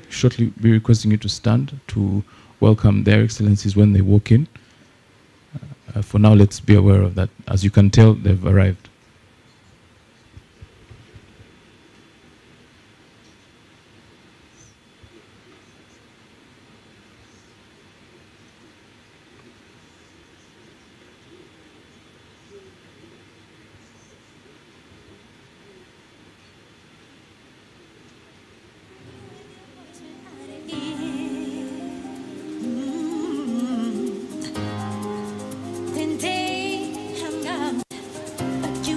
shortly be requesting you to stand to welcome their excellencies when they walk in. For now, let's be aware of that. As you can tell, they've arrived. But you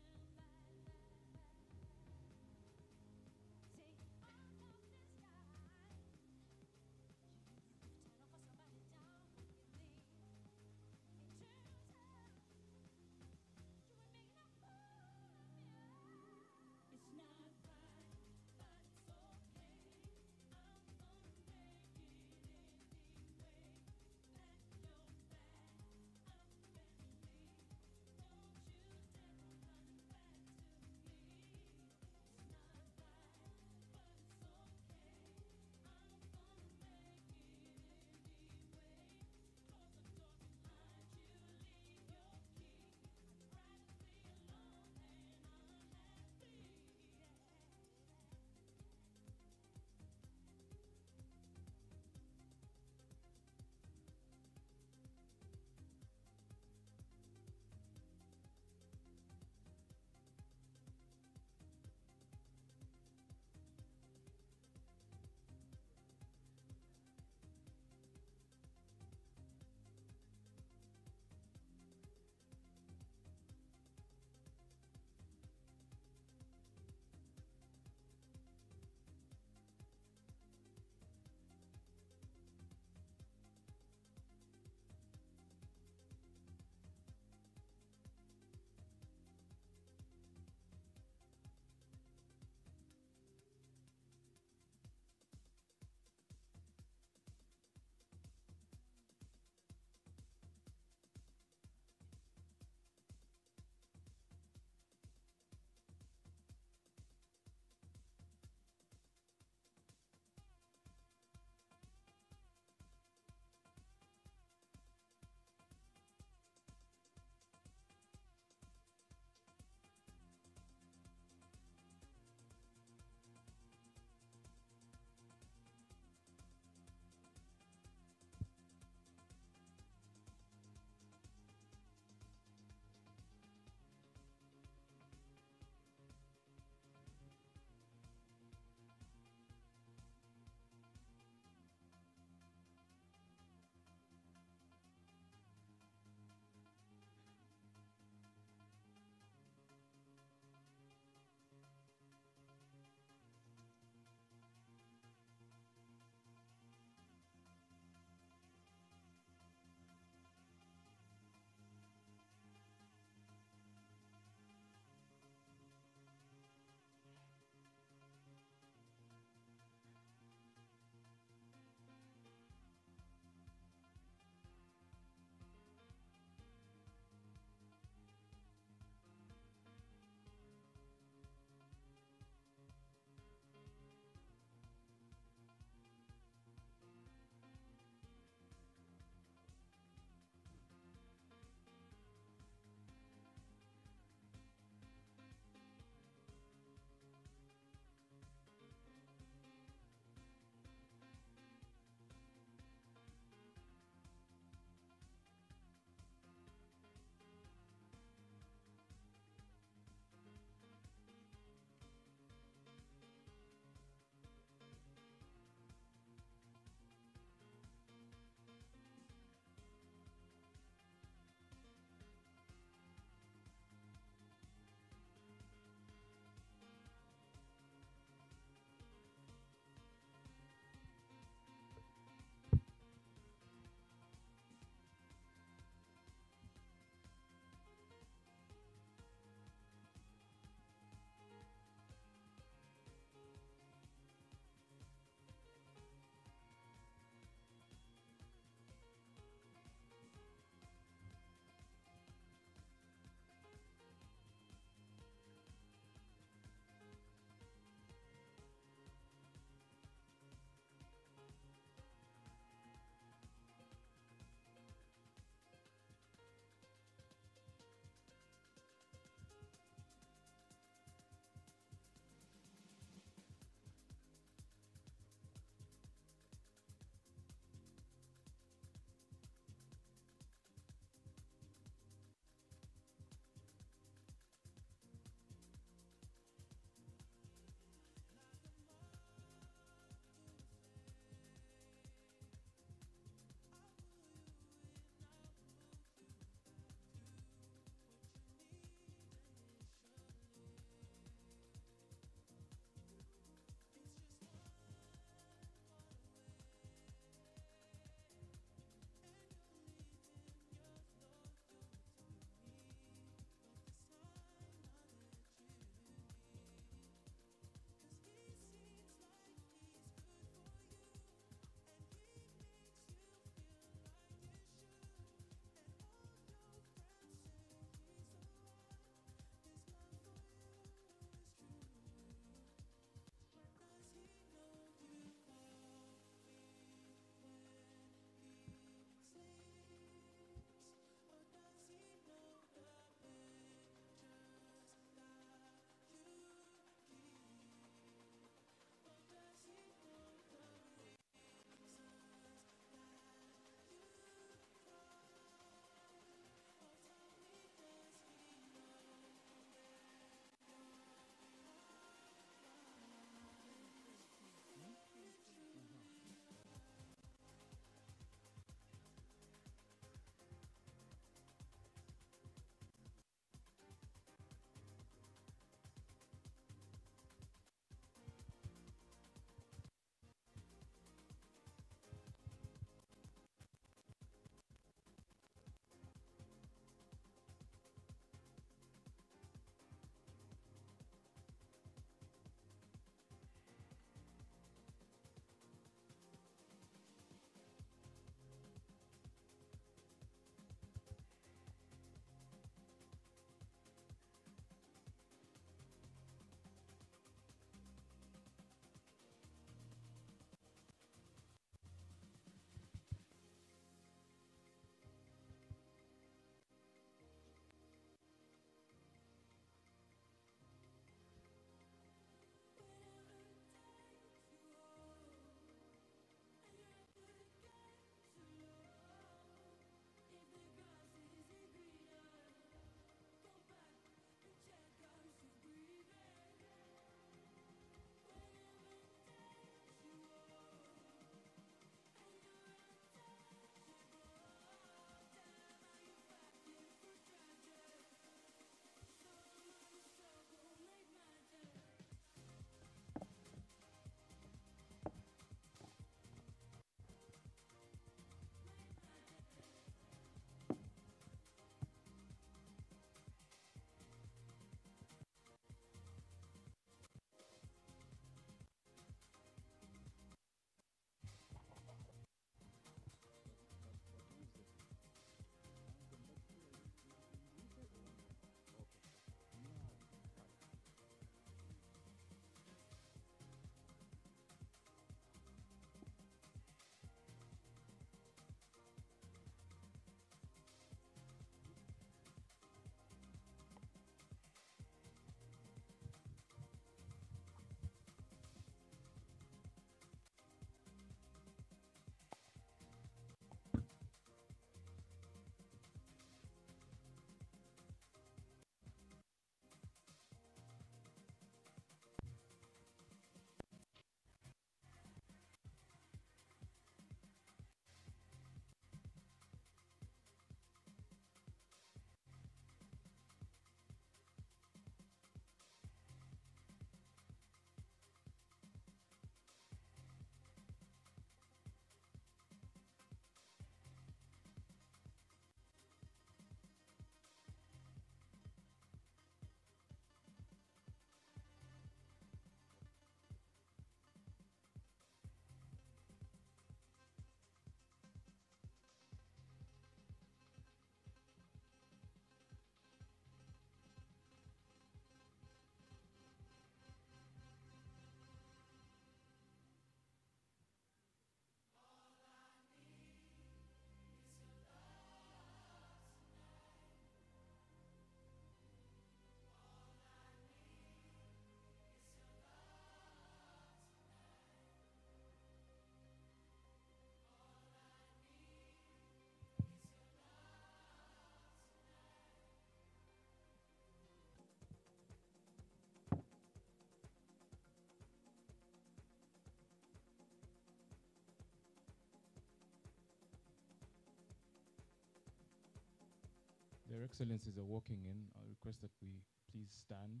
Their Excellencies are walking in. I'll request that we please stand.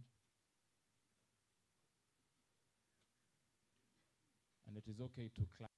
And it is okay to clap.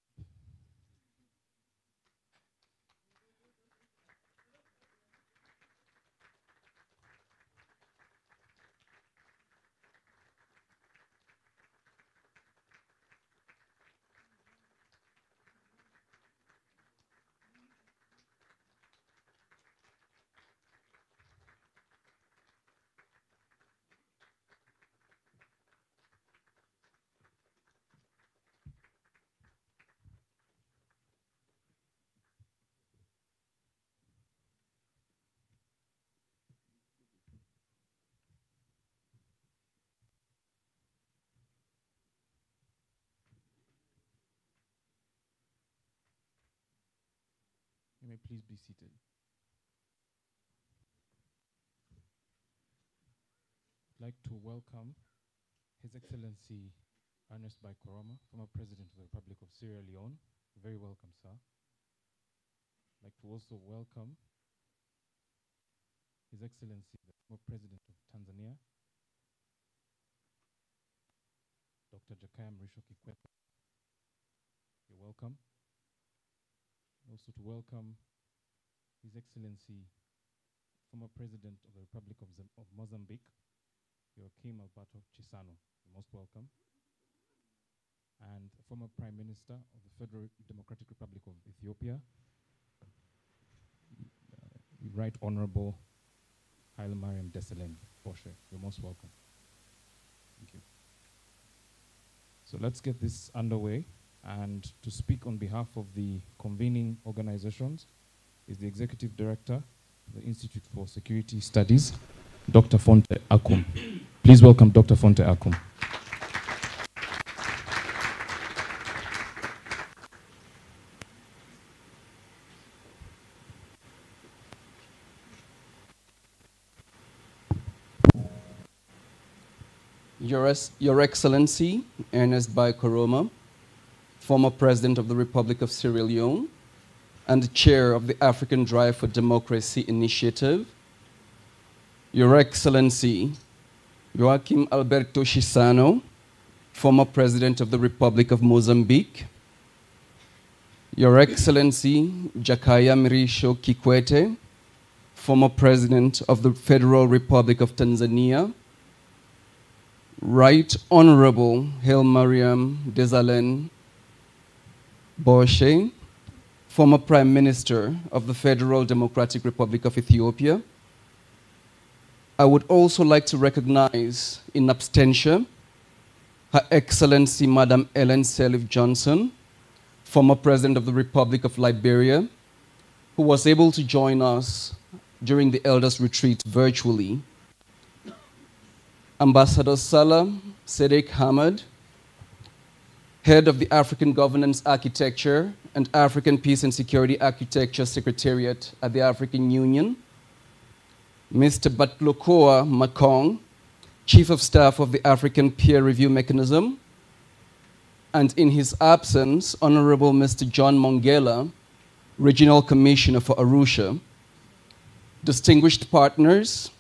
You may please be seated. I'd like to welcome His Excellency Ernest Bai Koroma, former President of the Republic of Sierra Leone. Very welcome, sir. I'd like to also welcome His Excellency, the former President of Tanzania, Dr. Jakaya Mrisho Kikwete. You're welcome. Also to welcome His Excellency, former President of the Republic of Mozambique, Joaquim Alberto Chissano. You're most welcome. And former Prime Minister of the Federal Democratic Republic of Ethiopia, Right Honorable Haile Mariam Desalegn Boshe. You're most welcome. Thank you. So let's get this underway. And to speak on behalf of the convening organizations is the Executive Director of the Institute for Security Studies, Dr. Fonte Akum. Please welcome Dr. Fonte Akum. Your Excellency, Ernest Bai Koroma, former President of the Republic of Sierra Leone, and the Chair of the African Drive for Democracy Initiative, Your Excellency, Joaquim Alberto Chissano, former President of the Republic of Mozambique, Your Excellency, Jakaya Mrisho Kikwete, former President of the Federal Republic of Tanzania, Right Honorable Haile Mariam Desalegn Boshe, former Prime Minister of the Federal Democratic Republic of Ethiopia. I would also like to recognize in absentia Her Excellency Madam Ellen Sirleaf Johnson, former President of the Republic of Liberia, who was able to join us during the Elders Retreat virtually. Ambassador Salah Sadiq Hamad, Head of the African Governance Architecture and African Peace and Security Architecture Secretariat at the African Union, Mr. Batlokoa Makong, Chief of Staff of the African Peer Review Mechanism, and in his absence, Honorable Mr. John Mongela, Regional Commissioner for Arusha, distinguished partners,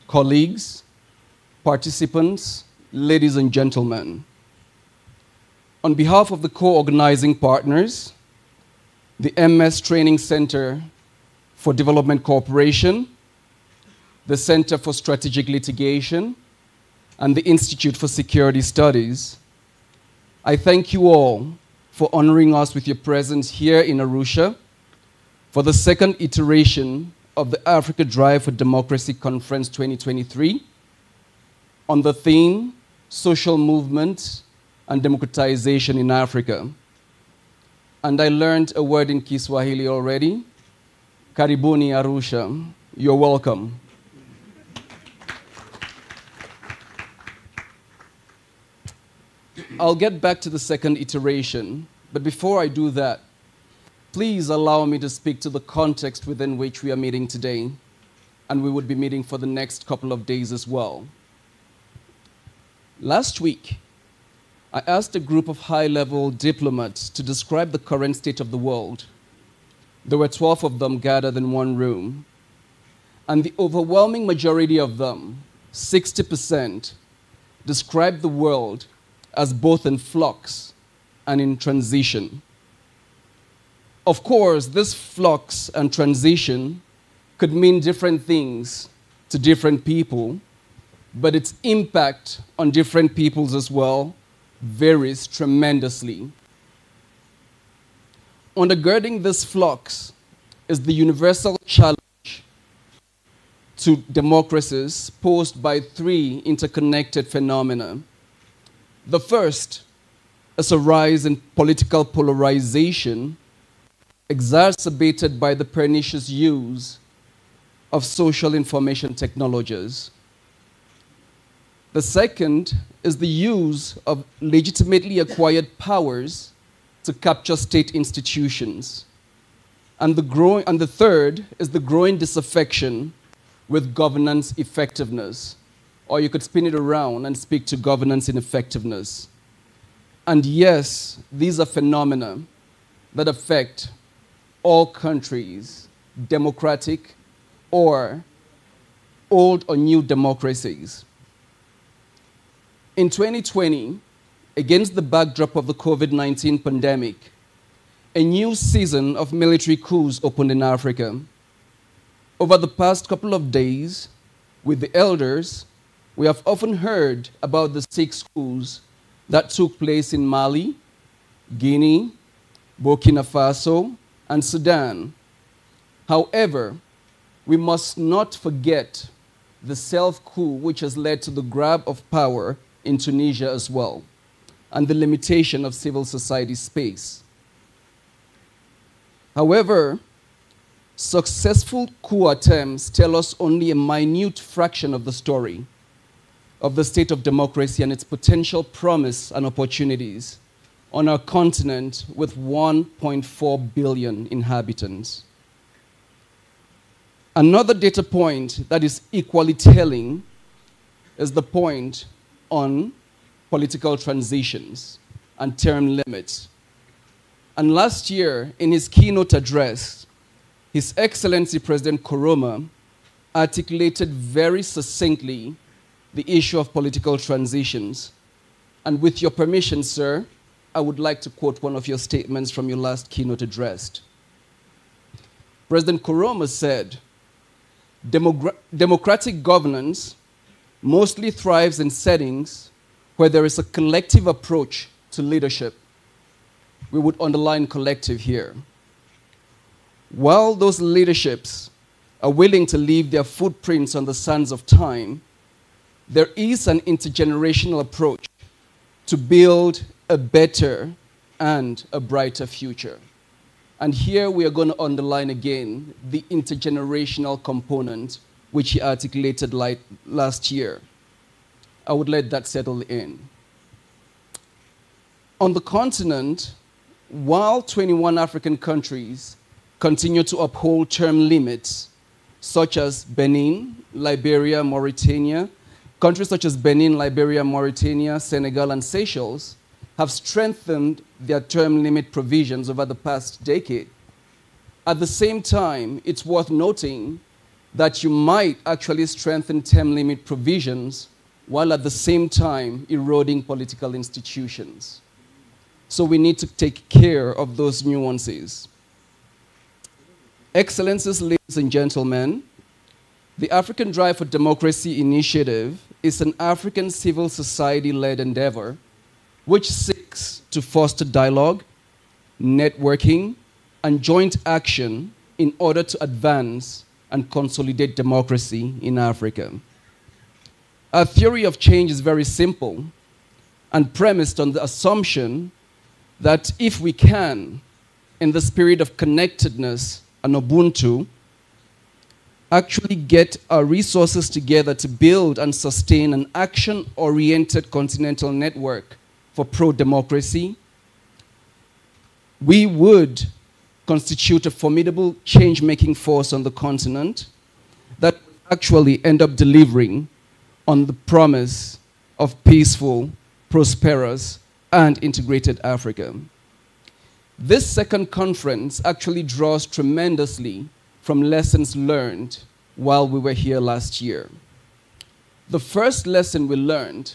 colleagues, participants, ladies and gentlemen. On behalf of the co-organizing partners, the MS Training Center for Development Cooperation, the Center for Strategic Litigation, and the Institute for Security Studies, I thank you all for honoring us with your presence here in Arusha for the second iteration of the Africa Drive for Democracy Conference 2023 on the theme, Social Movement and Democratization in Africa. And I learned a word in Kiswahili already. Karibuni Arusha. You're welcome. I'll get back to the second iteration, but before I do that, please allow me to speak to the context within which we are meeting today, and we would be meeting for the next couple of days as well. Last week, I asked a group of high-level diplomats to describe the current state of the world. There were 12 of them gathered in one room. And the overwhelming majority of them, 60%, describe the world as both in flux and in transition. Of course, this flux and transition could mean different things to different people, but its impact on different peoples as well varies tremendously. Undergirding this flux is the universal challenge to democracies posed by three interconnected phenomena. The first is a rise in political polarization exacerbated by the pernicious use of social information technologies. The second is the use of legitimately acquired powers to capture state institutions. And the third is the growing disaffection with governance effectiveness. Or you could spin it around and speak to governance ineffectiveness. And yes, these are phenomena that affect all countries, democratic or old or new democracies. In 2020, against the backdrop of the COVID-19 pandemic, a new season of military coups opened in Africa. Over the past couple of days, with the elders, we have often heard about the 6 coups that took place in Mali, Guinea, Burkina Faso, and Sudan. However, we must not forget the self-coup which has led to the grab of power in Tunisia as well, and the limitation of civil society space. However, successful coup attempts tell us only a minute fraction of the story of the state of democracy and its potential promise and opportunities on our continent with 1.4 billion inhabitants. Another data point that is equally telling is the point on political transitions and term limits. And last year, in his keynote address, His Excellency President Koroma articulated very succinctly the issue of political transitions. And with your permission, sir, I would like to quote one of your statements from your last keynote address. President Koroma said, democratic governance mostly thrives in settings where there is a collective approach to leadership. We would underline collective here. While those leaderships are willing to leave their footprints on the sands of time, there is an intergenerational approach to build a better and a brighter future. And here we are going to underline again the intergenerational component which he articulated last year. I would let that settle in. On the continent, while 21 African countries continue to uphold term limits, such as Benin, Liberia, Mauritania, countries such as Benin, Liberia, Mauritania, Senegal, and Seychelles have strengthened their term limit provisions over the past decade. At the same time, it's worth noting that you might actually strengthen term limit provisions while at the same time eroding political institutions. So we need to take care of those nuances. Excellencies, ladies and gentlemen, the African Drive for Democracy initiative is an African civil society-led endeavor which seeks to foster dialogue, networking, and joint action in order to advance and consolidate democracy in Africa. Our theory of change is very simple and premised on the assumption that if we can, in the spirit of connectedness and Ubuntu, actually get our resources together to build and sustain an action-oriented continental network for pro-democracy, we would constitute a formidable change-making force on the continent that actually end up delivering on the promise of peaceful, prosperous, and integrated Africa. This second conference actually draws tremendously from lessons learned while we were here last year. The first lesson we learned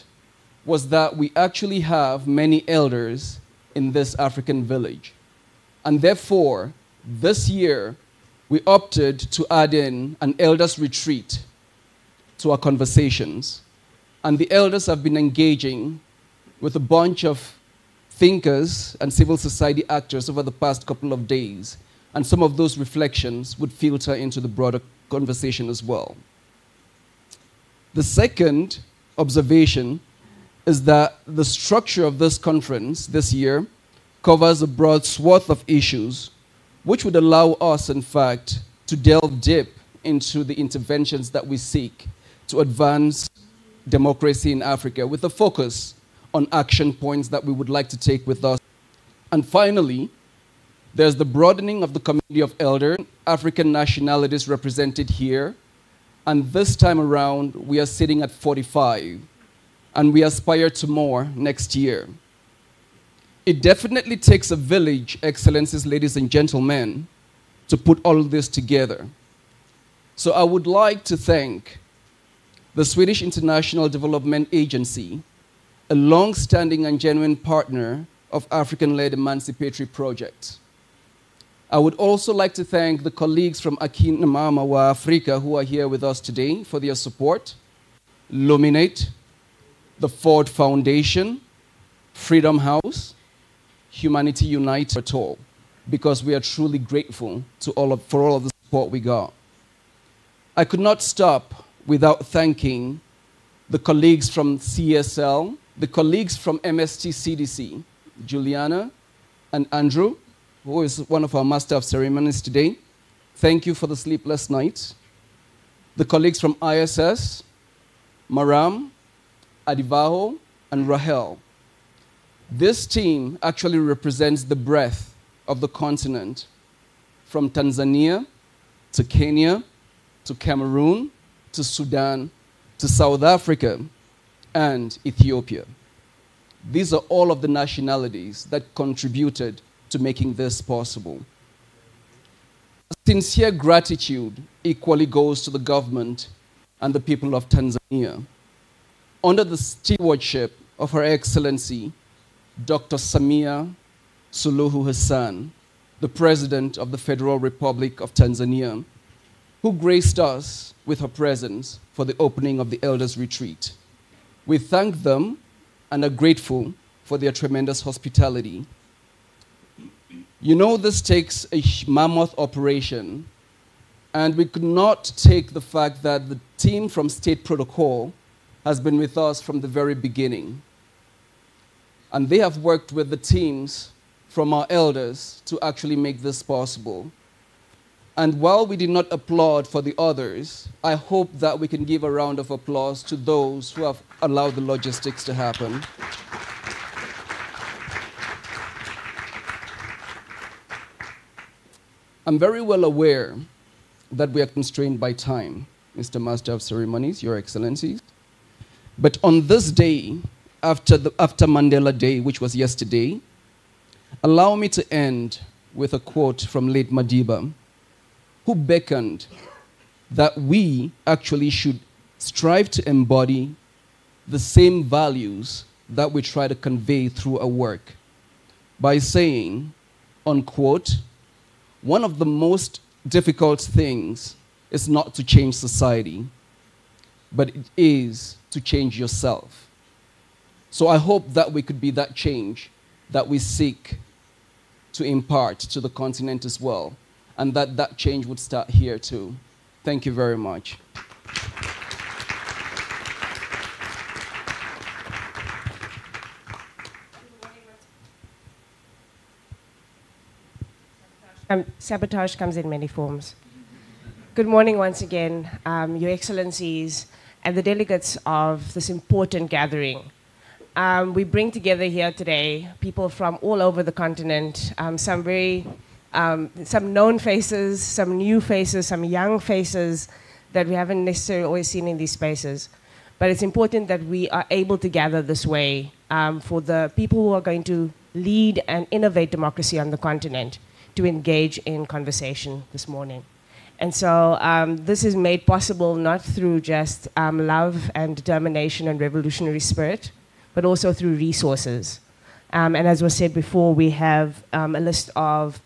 was that we actually have many elders in this African village. And therefore, this year, we opted to add in an elders retreat to our conversations. And the elders have been engaging with a bunch of thinkers and civil society actors over the past couple of days. And some of those reflections would filter into the broader conversation as well. The second observation is that the structure of this conference this year covers a broad swath of issues, which would allow us, in fact, to delve deep into the interventions that we seek to advance democracy in Africa, with a focus on action points that we would like to take with us. And finally, there's the broadening of the community of elders, African nationalities represented here. And this time around, we are sitting at 45, and we aspire to more next year. It definitely takes a village, Excellencies, ladies and gentlemen, to put all of this together. So I would like to thank the Swedish International Development Agency, a long-standing and genuine partner of African-led emancipatory projects. I would also like to thank the colleagues from Akina Mama wa Africa who are here with us today for their support, Luminate, the Ford Foundation, Freedom House, Humanity United at all, because we are truly grateful to for all of the support we got. I could not stop without thanking the colleagues from CSL, the colleagues from MST CDC, Juliana and Andrew, who is one of our Master of Ceremonies today. Thank you for the sleepless nights. The colleagues from ISS, Maram, Adivaho, and Rahel. This team actually represents the breadth of the continent, from Tanzania to Kenya to Cameroon to Sudan to South Africa and Ethiopia. These are all of the nationalities that contributed to making this possible. Sincere gratitude equally goes to the government and the people of Tanzania. Under the stewardship of Her Excellency, Dr. Samia Suluhu Hassan, the President of the Federal Republic of Tanzania, who graced us with her presence for the opening of the Elders Retreat. We thank them and are grateful for their tremendous hospitality. You know, this takes a mammoth operation, and we could not take the fact that the team from State Protocol has been with us from the very beginning. And they have worked with the teams from our elders to actually make this possible. And while we did not applaud for the others, I hope that we can give a round of applause to those who have allowed the logistics to happen. I'm very well aware that we are constrained by time, Mr. Master of Ceremonies, Your Excellencies. But on this day, after Mandela Day, which was yesterday, allow me to end with a quote from late Madiba, who beckoned that we actually should strive to embody the same values that we try to convey through our work by saying, unquote, one of the most difficult things is not to change society, but it is to change yourself. So I hope that we could be that change that we seek to impart to the continent as well, and that that change would start here too. Thank you very much. Sabotage comes in many forms. Good morning once again, Your Excellencies and the delegates of this important gathering. We bring together here today people from all over the continent, some known faces, some new faces, some young faces that we haven't necessarily always seen in these spaces. But it's important that we are able to gather this way for the people who are going to lead and innovate democracy on the continent to engage in conversation this morning. And so this is made possible not through just love and determination and revolutionary spirit, but also through resources. And as was said before, we have a list of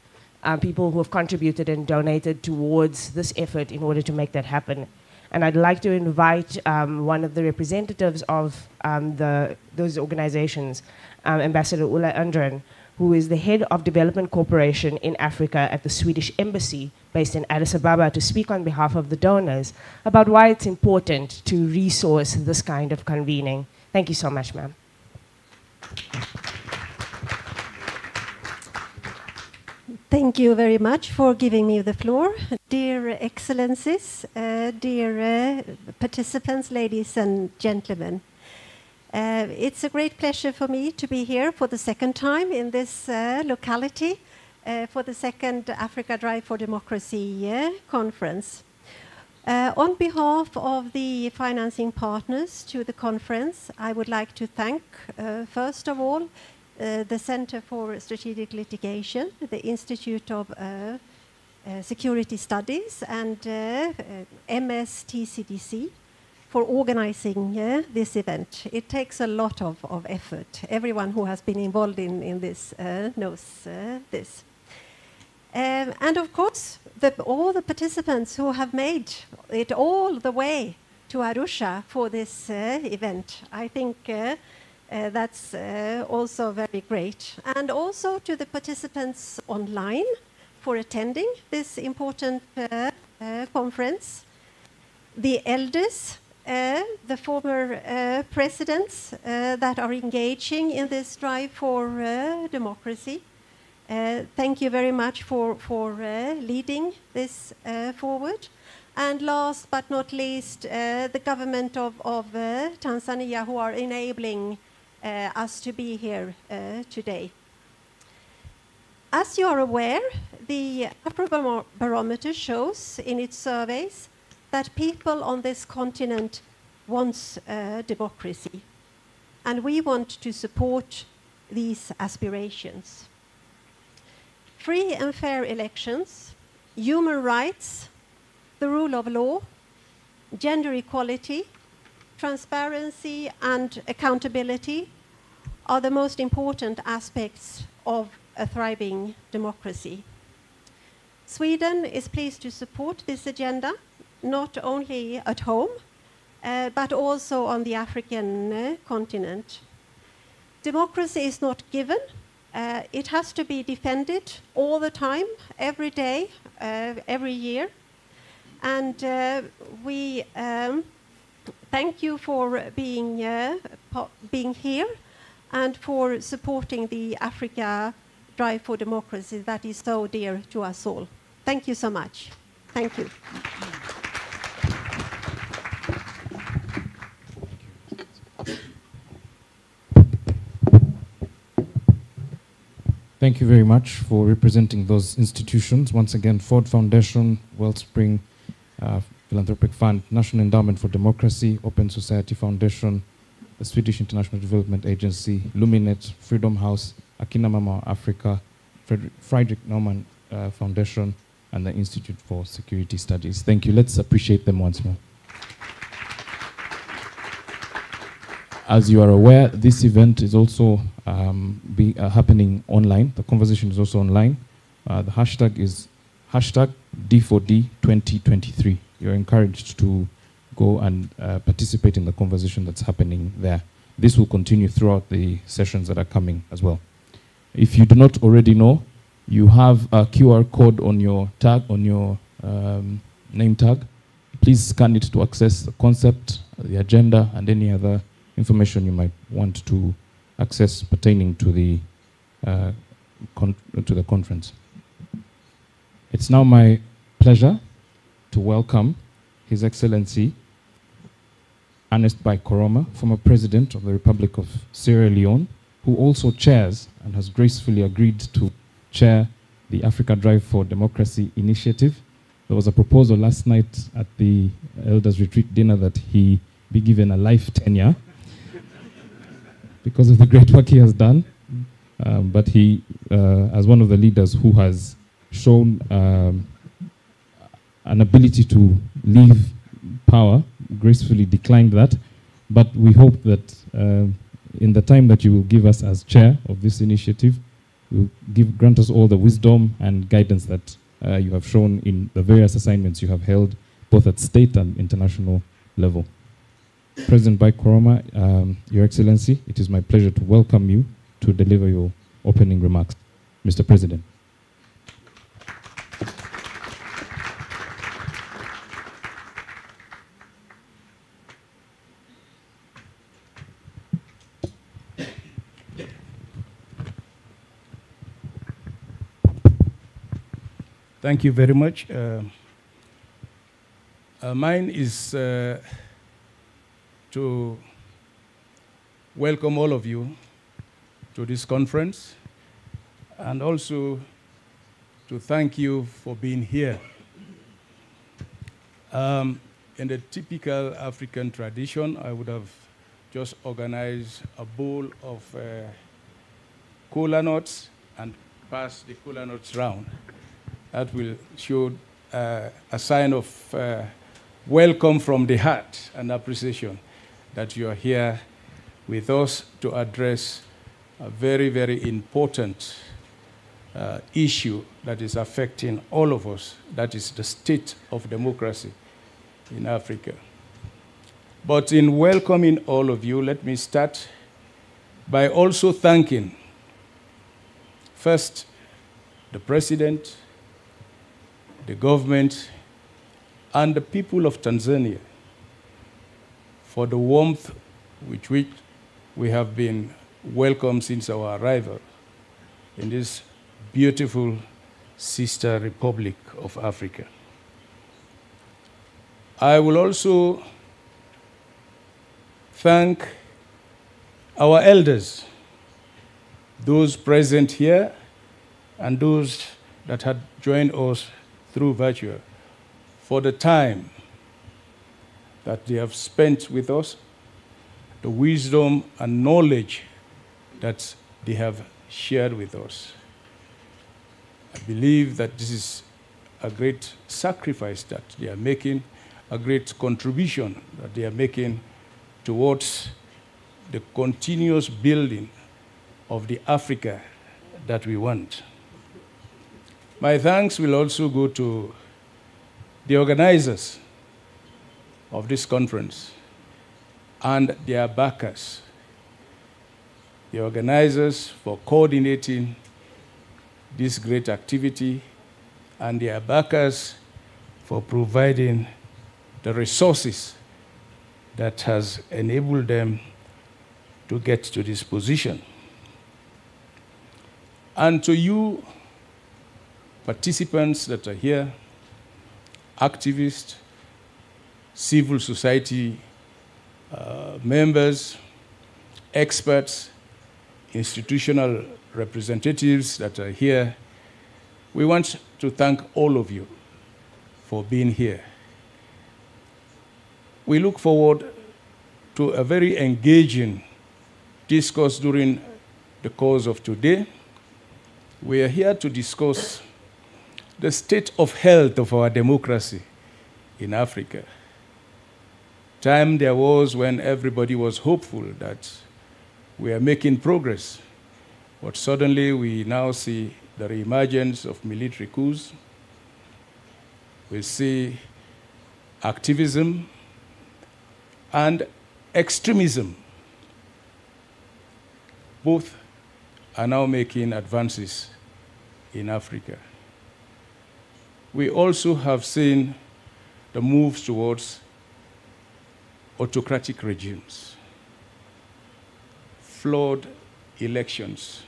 people who have contributed and donated towards this effort in order to make that happen. And I'd like to invite one of the representatives of those organizations, Ambassador Ulla Undren, who is the head of development cooperation in Africa at the Swedish Embassy based in Addis Ababa, to speak on behalf of the donors about why it's important to resource this kind of convening. Thank you so much, ma'am. Thank you very much for giving me the floor. Dear Excellencies, dear participants, ladies and gentlemen. It's a great pleasure for me to be here for the second time in this locality for the second Africa Drive for Democracy conference. On behalf of the financing partners to the conference, I would like to thank, first of all, the Center for Strategic Litigation, the Institute of Security Studies, and MSTCDC for organizing this event. It takes a lot of effort. Everyone who has been involved in this knows this. And of course, all the participants who have made it all the way to Arusha for this event. I think that's also very great. And also to the participants online for attending this important conference. The elders, the former presidents that are engaging in this drive for democracy. Thank you very much for leading this forward. And last but not least, the government of Tanzania, who are enabling us to be here today. As you are aware, the Afrobarometer shows in its surveys that people on this continent want democracy. And we want to support these aspirations. Free and fair elections, human rights, the rule of law, gender equality, transparency and accountability are the most important aspects of a thriving democracy. Sweden is pleased to support this agenda, not only at home, but also on the African continent. Democracy is not given. It has to be defended all the time, every day, every year. And we thank you for being here and for supporting the Africa Drive for Democracy that is so dear to us all. Thank you so much. Thank you. Thank you very much for representing those institutions. Once again, Ford Foundation, Wellspring Philanthropic Fund, National Endowment for Democracy, Open Society Foundation, the Swedish International Development Agency, Luminet, Freedom House, Akina Mama Africa, Friedrich Naumann Foundation, and the Institute for Security Studies. Thank you. Let's appreciate them once more. As you are aware, this event is also happening online. The conversation is also online. The hashtag is #D4D 2023. You're encouraged to go and participate in the conversation that's happening there. This will continue throughout the sessions that are coming as well. If you do not already know, you have a QR code on your tag, on your name tag. Please scan it to access the concept, the agenda, and any other information you might want to access pertaining to the conference. It's now my pleasure to welcome His Excellency Ernest Bai Koroma, former President of the Republic of Sierra Leone, who also chairs and has gracefully agreed to chair the Africa Drive for Democracy initiative. There was a proposal last night at the Elders Retreat dinner that he be given a life tenure because of the great work he has done. But he, as one of the leaders who has shown an ability to leave power, gracefully declined that. But we hope that in the time that you will give us as chair of this initiative, you will grant us all the wisdom and guidance that you have shown in the various assignments you have held, both at state and international level. President Bai Koroma, Your Excellency, it is my pleasure to welcome you to deliver your opening remarks. Mr. President. Thank you very much. Mine is to welcome all of you to this conference and also to thank you for being here. In the typical African tradition, I would have just organized a bowl of cola nuts and passed the cola nuts round. That will show a sign of welcome from the heart and appreciation that you are here with us to address a very, very important issue that is affecting all of us, that is the state of democracy in Africa. But in welcoming all of you, let me start by also thanking, first, the President, the government, and the people of Tanzania for the warmth with which we have been welcomed since our arrival in this beautiful sister republic of Africa. I will also thank our elders, those present here and those that had joined us through virtual, for the time that they have spent with us, the wisdom and knowledge that they have shared with us. I believe that this is a great sacrifice that they are making, a great contribution that they are making towards the continuous building of the Africa that we want. My thanks will also go to the organizers of this conference and their backers, the organizers for coordinating this great activity, and their backers for providing the resources that has enabled them to get to this position. And to you, participants that are here, activists, civil society members, experts, institutional representatives that are here, we want to thank all of you for being here. We look forward to a very engaging discourse during the course of today. We are here to discuss the state of health of our democracy in Africa. Time there was when everybody was hopeful that we are making progress, but suddenly we now see the reemergence of military coups. We see activism and extremism. Both are now making advances in Africa. We also have seen the moves towards autocratic regimes, flawed elections,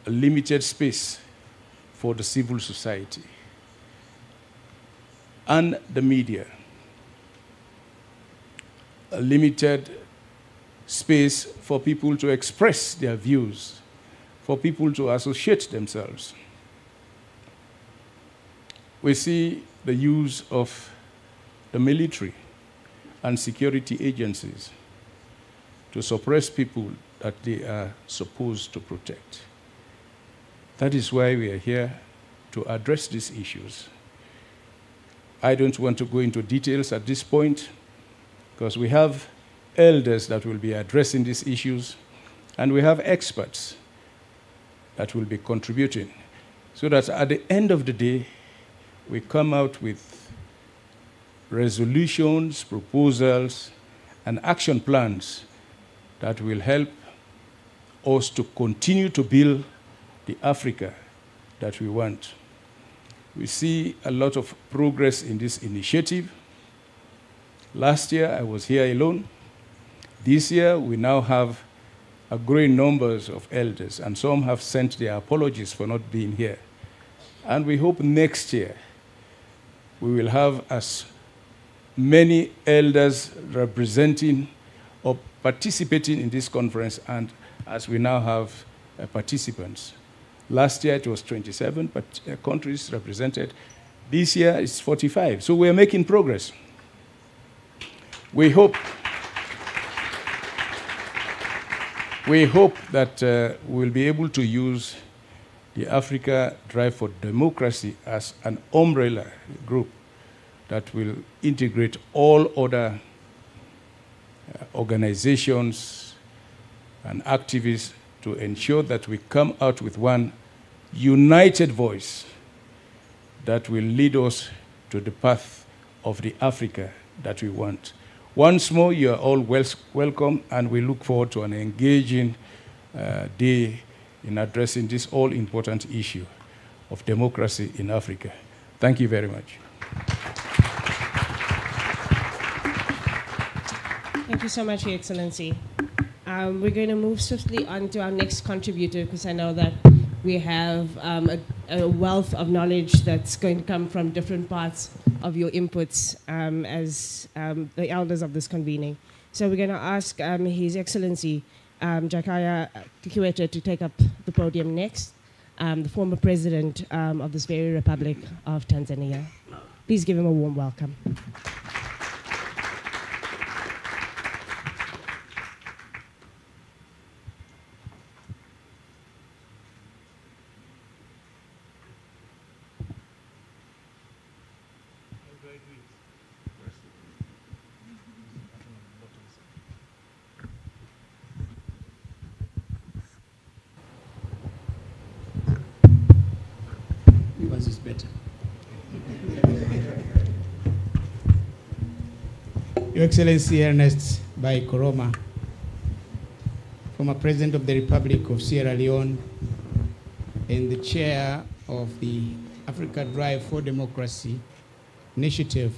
a limited space for the civil society and the media, a limited space for people to express their views, for people to associate themselves. We see the use of the military and security agencies to suppress people that they are supposed to protect. That is why we are here to address these issues I don't want to go into details at this point because we have elders that will be addressing these issues, and we have experts that will be contributing, so that at the end of the day, we come out with resolutions, proposals, and action plans that will help us to continue to build the Africa that we want. We see a lot of progress in this initiative. Last year, I was here alone. This year, we now have a growing numbers of elders, and some have sent their apologies for not being here. And we hope next year we will have as many elders representing or participating in this conference, and as we now have participants. Last year it was 27 countries represented. This year it's 45. So we're making progress. We hope that we'll be able to use the Africa Drive for Democracy as an umbrella group that will integrate all other organizations and activists to ensure that we come out with one united voice that will lead us to the path of the Africa that we want. Once more, you are all welcome, and we look forward to an engaging day in addressing this all-important issue of democracy in Africa. Thank you very much. Thank you so much, Your Excellency. We're going to move swiftly on to our next contributor, because I know that we have a wealth of knowledge that's going to come from different parts of your inputs as the elders of this convening. So we're going to ask His Excellency Jakaya Kikwete to take up the podium next, the former president of this very Republic of Tanzania. Please give him a warm welcome. Yours is better. Your Excellency Ernest Bai Koroma, former President of the Republic of Sierra Leone and the chair of the Africa Drive for Democracy Initiative,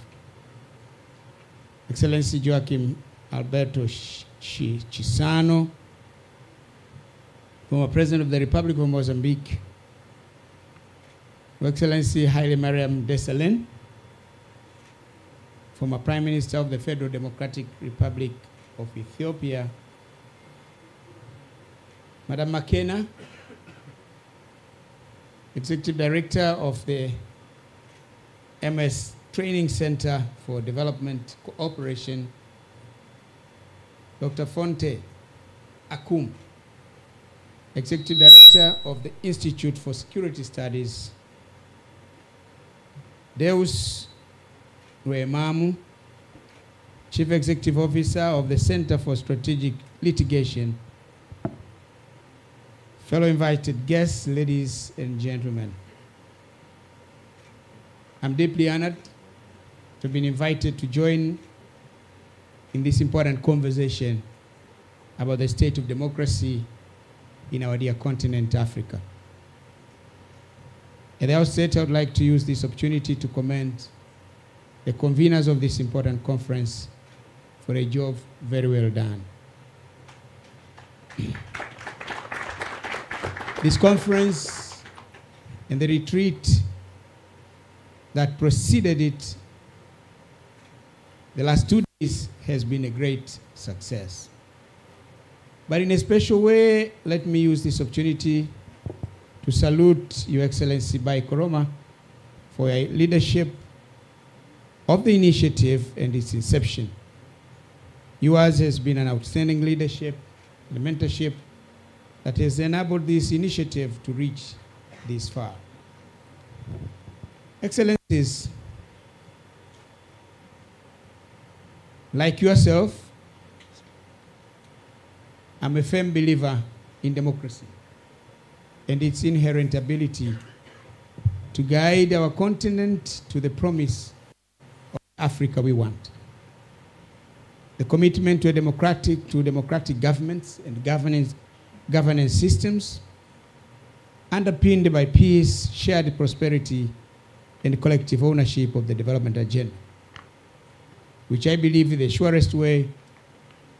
Excellency Joaquim Alberto Chissano, former President of the Republic of Mozambique, Your Excellency Haile Mariam Desalegn, former Prime Minister of the Federal Democratic Republic of Ethiopia, Madam Makena, Executive Director of the MS Training Center for Development Cooperation, Dr. Fonte Akum, Executive Director of the Institute for Security Studies, Deus Rwemamu, Chief Executive Officer of the Center for Strategic Litigation, fellow invited guests, ladies and gentlemen. I'm deeply honored to be invited to join in this important conversation about the state of democracy in our dear continent, Africa. At the outset, I would like to use this opportunity to commend the conveners of this important conference for a job very well done. This conference and the retreat that preceded it the last 2 days has been a great success. But in a special way, let me use this opportunity to salute Your Excellency Bai Koroma for your leadership of the initiative and its inception. Yours has been an outstanding leadership and mentorship that has enabled this initiative to reach this far. Excellencies, Like yourself, I'm a firm believer in democracy and its inherent ability to guide our continent to the promise of Africa we want. The commitment to democratic governments and governance systems underpinned by peace, shared prosperity, and collective ownership of the development agenda, which I believe is the surest way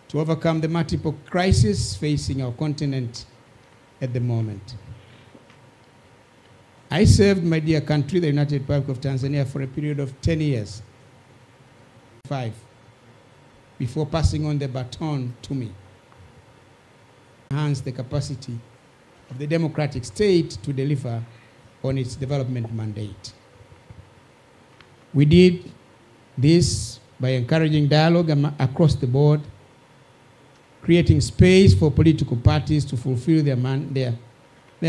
to overcome the multiple crises facing our continent at the moment. I served my dear country, the United Republic of Tanzania, for a period of 10 years, 5, before passing on the baton to me. Enhance the capacity of the democratic state to deliver on its development mandate. We did this by encouraging dialogue across the board, creating space for political parties to fulfill their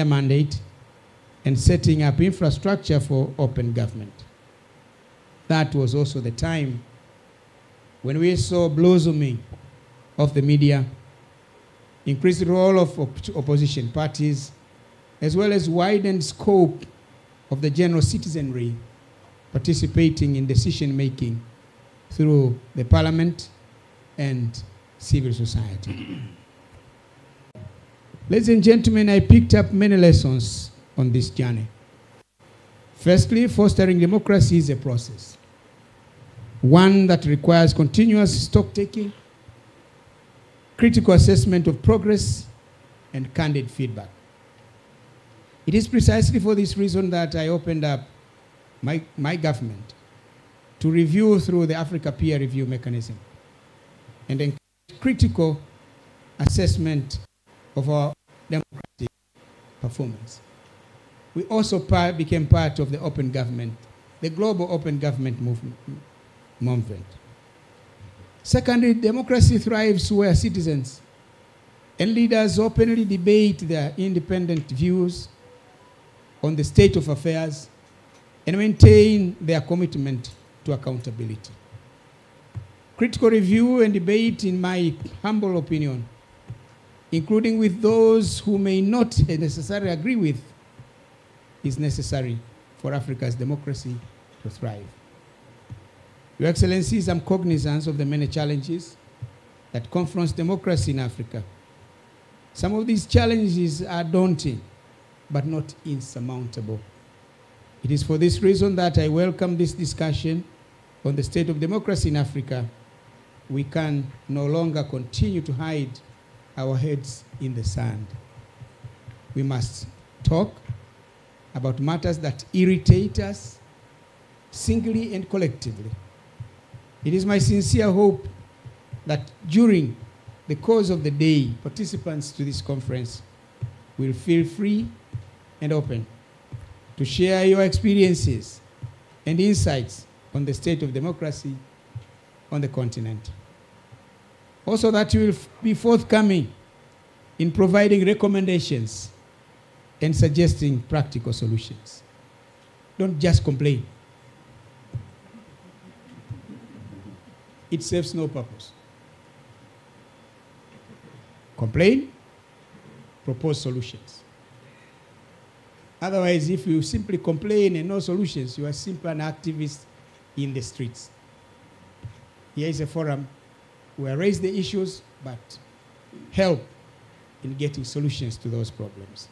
mandate, and setting up infrastructure for open government. That was also the time when we saw blossoming of the media, increased role of opposition parties, as well as widened scope of the general citizenry participating in decision-making through the parliament and civil society. Ladies and gentlemen, I picked up many lessons on this journey. Firstly, fostering democracy is a process, one that requires continuous stock-taking, critical assessment of progress, and candid feedback. It is precisely for this reason that I opened up my government to review through the Africa peer review mechanism and encourage critical assessment of our democratic performance. We also became part of the open government, the global open government movement. Secondly, democracy thrives where citizens and leaders openly debate their independent views on the state of affairs and maintain their commitment to accountability. Critical review and debate, in my humble opinion, including with those who may not necessarily agree with, is necessary for Africa's democracy to thrive. Your Excellencies, I'm cognizant of the many challenges that confront democracy in Africa. Some of these challenges are daunting, but not insurmountable. It is for this reason that I welcome this discussion on the state of democracy in Africa. We can no longer continue to hide our heads in the sand. We must talk about matters that irritate us, singly and collectively. It is my sincere hope that during the course of the day, participants to this conference will feel free and open to share your experiences and insights on the state of democracy on the continent. Also that you will be forthcoming in providing recommendations and suggesting practical solutions. Don't just complain. It serves no purpose. Complain, propose solutions. Otherwise, if you simply complain and no solutions, you are simply an activist in the streets. Here is a forum where raise the issues, but help in getting solutions to those problems.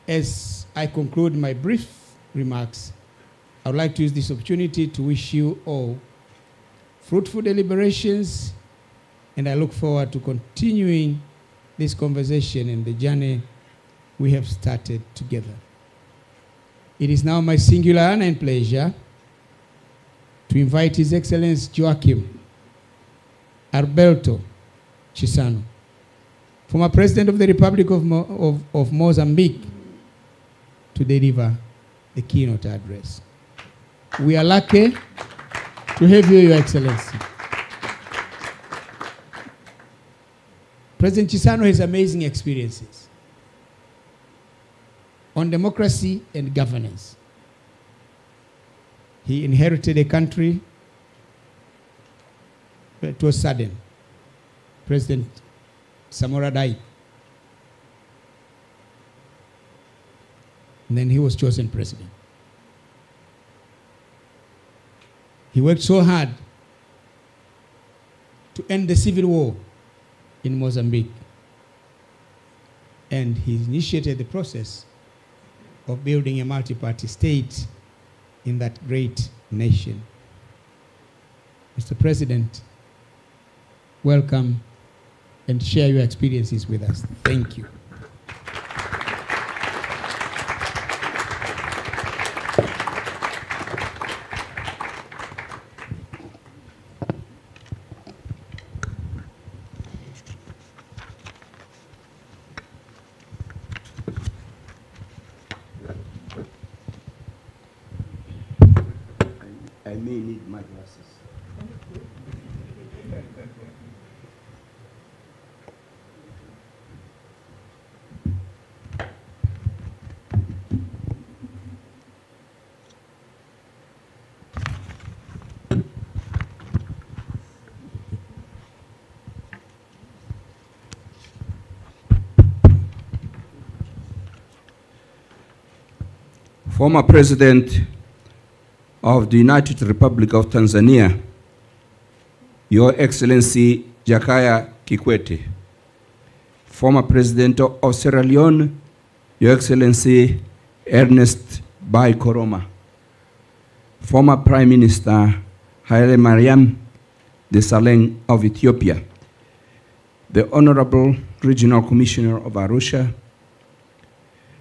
As I conclude my brief remarks, I would like to use this opportunity to wish you all fruitful deliberations, and I look forward to continuing this conversation and the journey we have started together. It is now my singular honor and pleasure to invite His Excellency Joachim Alberto Chissano, former President of the Republic of Mozambique, to deliver the keynote address. We are lucky to have you, Your Excellency. President Chissano has amazing experiences on democracy and governance. He inherited a country. It was sudden. President Samora died. And then he was chosen president. He worked so hard to end the civil war in Mozambique. And he initiated the process of building a multi-party state in that great nation. Mr. President, welcome and share your experiences with us. Thank you. I may need my glasses. Former President of the United Republic of Tanzania, Your Excellency Jakaya Kikwete. Former President of Sierra Leone, Your Excellency Ernest Bai Koroma. Former Prime Minister Haile Mariam Desalegn of Ethiopia. The Honorable Regional Commissioner of Arusha.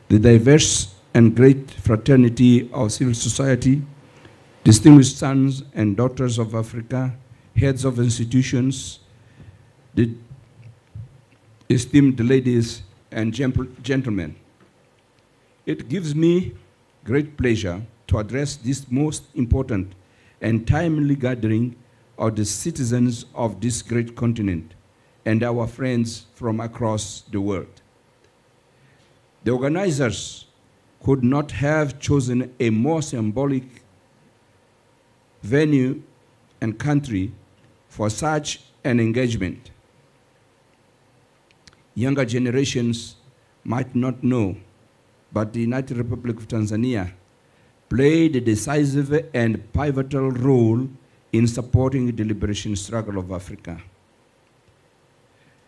The diverse and great fraternity of civil society, distinguished sons and daughters of Africa, heads of institutions, the esteemed ladies and gentlemen. It gives me great pleasure to address this most important and timely gathering of the citizens of this great continent and our friends from across the world. The organizers could not have chosen a more symbolic venue and country for such an engagement. Younger generations might not know, but the United Republic of Tanzania played a decisive and pivotal role in supporting the liberation struggle of Africa.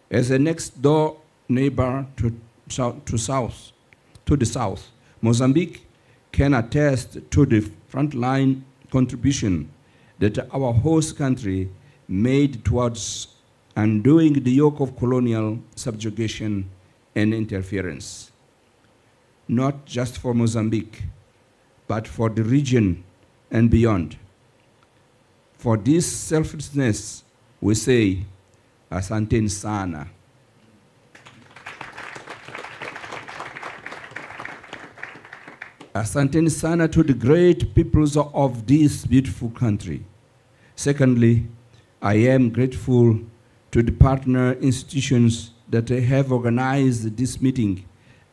As a next-door neighbor to the south, Mozambique can attest to the frontline contribution that our host country made towards undoing the yoke of colonial subjugation and interference, not just for Mozambique, but for the region and beyond. For this selflessness, we say, Asanteni sana. Asanteni sana to the great peoples of this beautiful country. Secondly, I am grateful to the partner institutions that have organized this meeting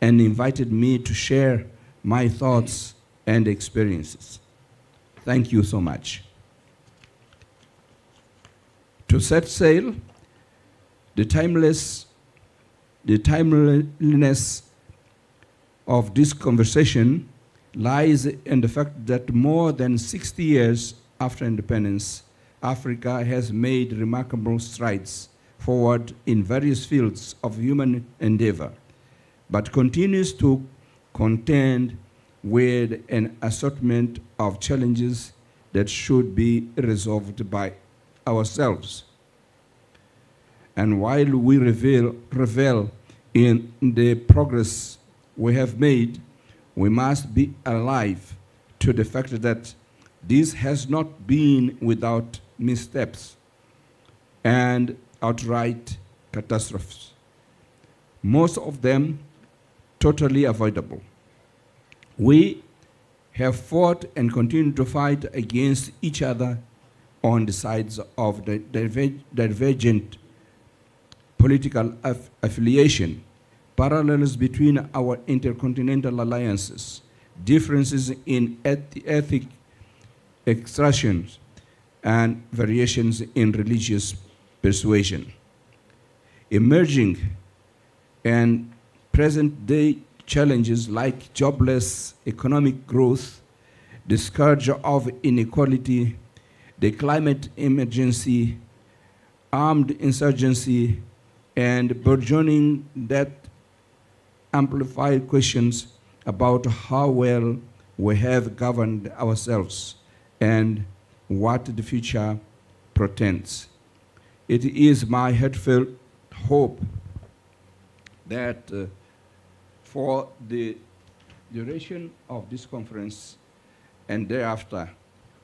and invited me to share my thoughts and experiences. Thank you so much. To set sail, the timeliness of this conversation lies in the fact that more than 60 years after independence, Africa has made remarkable strides forward in various fields of human endeavor, but continues to contend with an assortment of challenges that should be resolved by ourselves. And while we revel in the progress we have made, we must be alive to the fact that this has not been without missteps and outright catastrophes, most of them totally avoidable. We have fought and continue to fight against each other on the sides of the divergent political affiliation, parallels between our intercontinental alliances, differences in extractions, and variations in religious persuasion. Emerging and present-day challenges like jobless economic growth, the scourge of inequality, the climate emergency, armed insurgency, and burgeoning that amplify questions about how well we have governed ourselves and what the future portends. It is my heartfelt hope that for the duration of this conference and thereafter,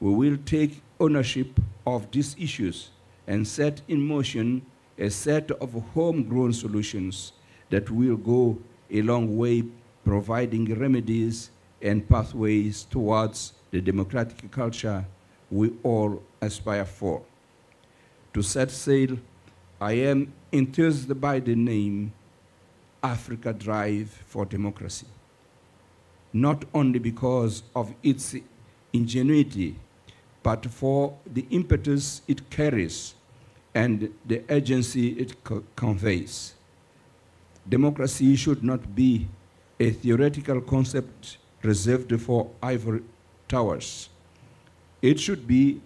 we will take ownership of these issues and set in motion a set of homegrown solutions that will go a long way providing remedies and pathways towards the democratic culture we all aspire for. To set sail, I am enthused by the name Africa Drive for Democracy, not only because of its ingenuity, but for the impetus it carries and the urgency it conveys. Democracy should not be a theoretical concept reserved for ivory towers. It should be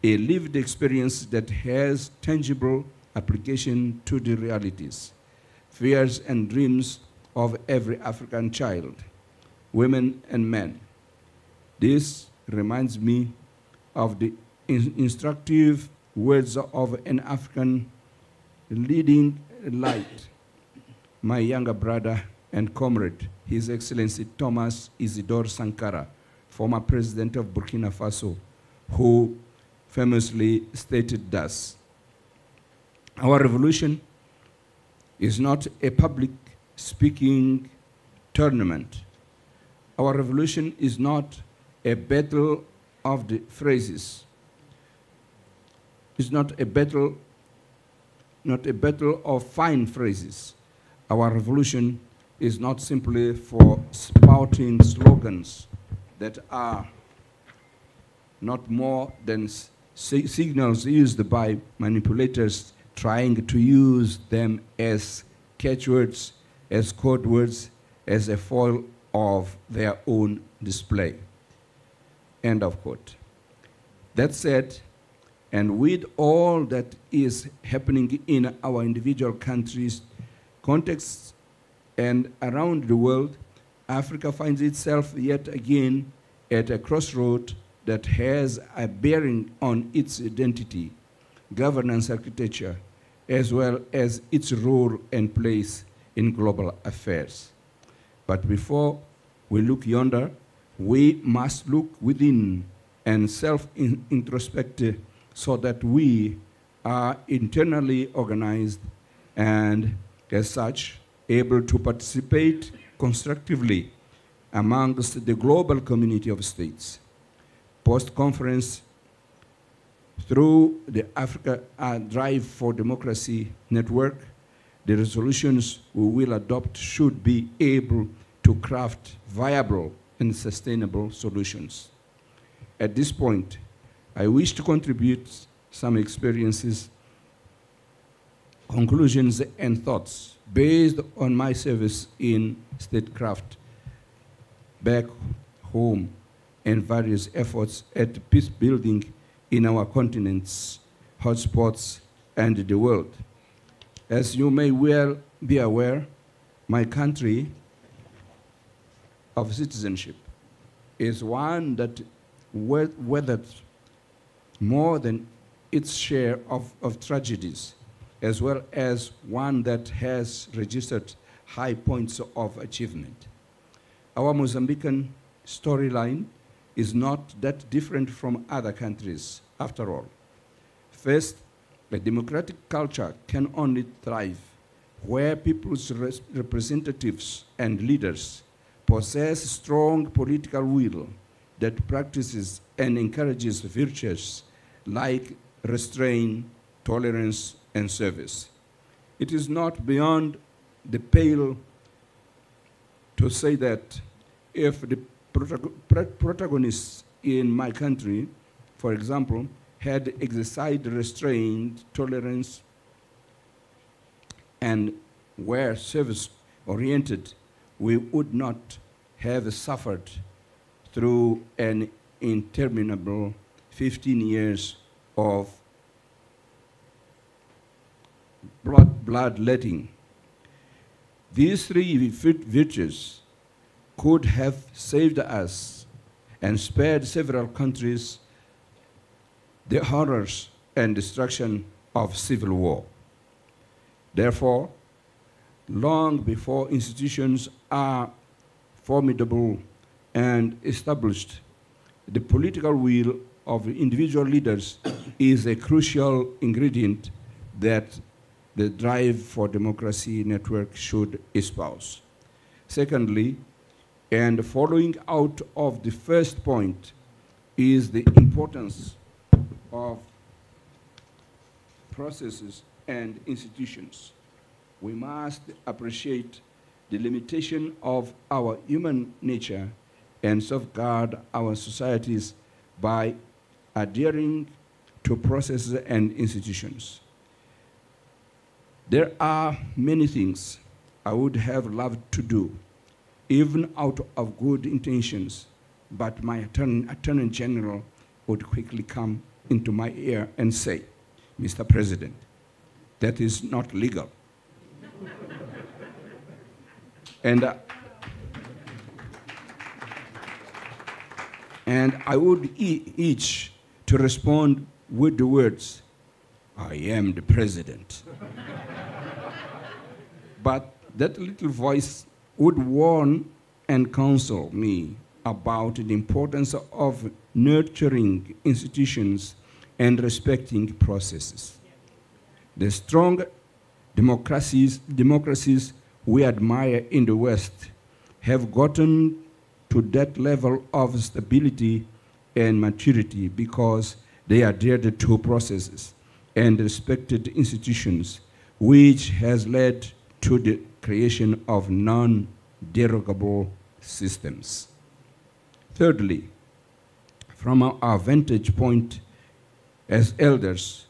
a lived experience that has tangible application to the realities, fears and dreams of every African child, women and men. This reminds me of the instructive words of an African leading light, my younger brother and comrade, His Excellency Thomas Isidore Sankara, former president of Burkina Faso, who famously stated thus: "Our revolution is not a public speaking tournament. Our revolution is not a battle of the phrases. It's not a battle of fine phrases. Our revolution is not simply for spouting slogans that are not more than signals used by manipulators trying to use them as catchwords, as code words, as a foil of their own display." End of quote. That said, and with all that is happening in our individual countries, contexts, and around the world, Africa finds itself yet again at a crossroad that has a bearing on its identity, governance architecture, as well as its role and place in global affairs. But before we look yonder, we must look within and self-introspect so that we are internally organized and, as such, able to participate constructively amongst the global community of states. Post-conference, through the Africa Drive for Democracy network, the resolutions we will adopt should be able to craft viable and sustainable solutions. At this point, I wish to contribute some experiences, conclusions, and thoughts based on my service in statecraft back home and various efforts at peace building in our continent's hotspots and the world. As you may well be aware, my country of citizenship is one that weathered more than its share of tragedies, as well as one that has registered high points of achievement. Our Mozambican storyline is not that different from other countries, after all. First, a democratic culture can only thrive where people's representatives and leaders possess strong political will that practices and encourages virtues like restraint, tolerance, and service. It is not beyond the pale to say that if the protagonists in my country for example, had exercised restraint, tolerance, and were service-oriented, we would not have suffered through an interminable 15 years of bloodletting. These three virtues could have saved us and spared several countries the horrors and destruction of civil war. Therefore, long before institutions are formidable and established, the political will of individual leaders is a crucial ingredient that the drive for democracy network should espouse. Secondly, and following out of the first point, is the importance of processes and institutions. We must appreciate the limitation of our human nature and safeguard our societies by adhering to processes and institutions. There are many things I would have loved to do, even out of good intentions, but my Attorney General would quickly come into my ear and say, Mr. President, that is not legal. And I would each to respond with the words, I am the president. But that little voice would warn and counsel me about the importance of nurturing institutions and respecting processes. The strong democracies we admire in the West have gotten to that level of stability and maturity because they adhered to processes and respected institutions, which has led to the creation of non-derogable systems. Thirdly, from our vantage point as elders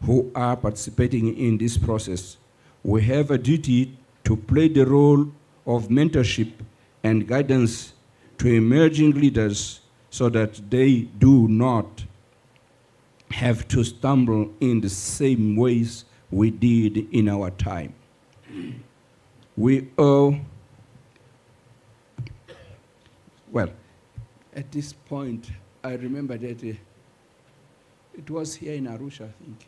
who are participating in this process, we have a duty to play the role of mentorship and guidance to emerging leaders so that they do not have to stumble in the same ways we did in our time. We owe, well, at this point, I remember that it was here in Arusha, I think,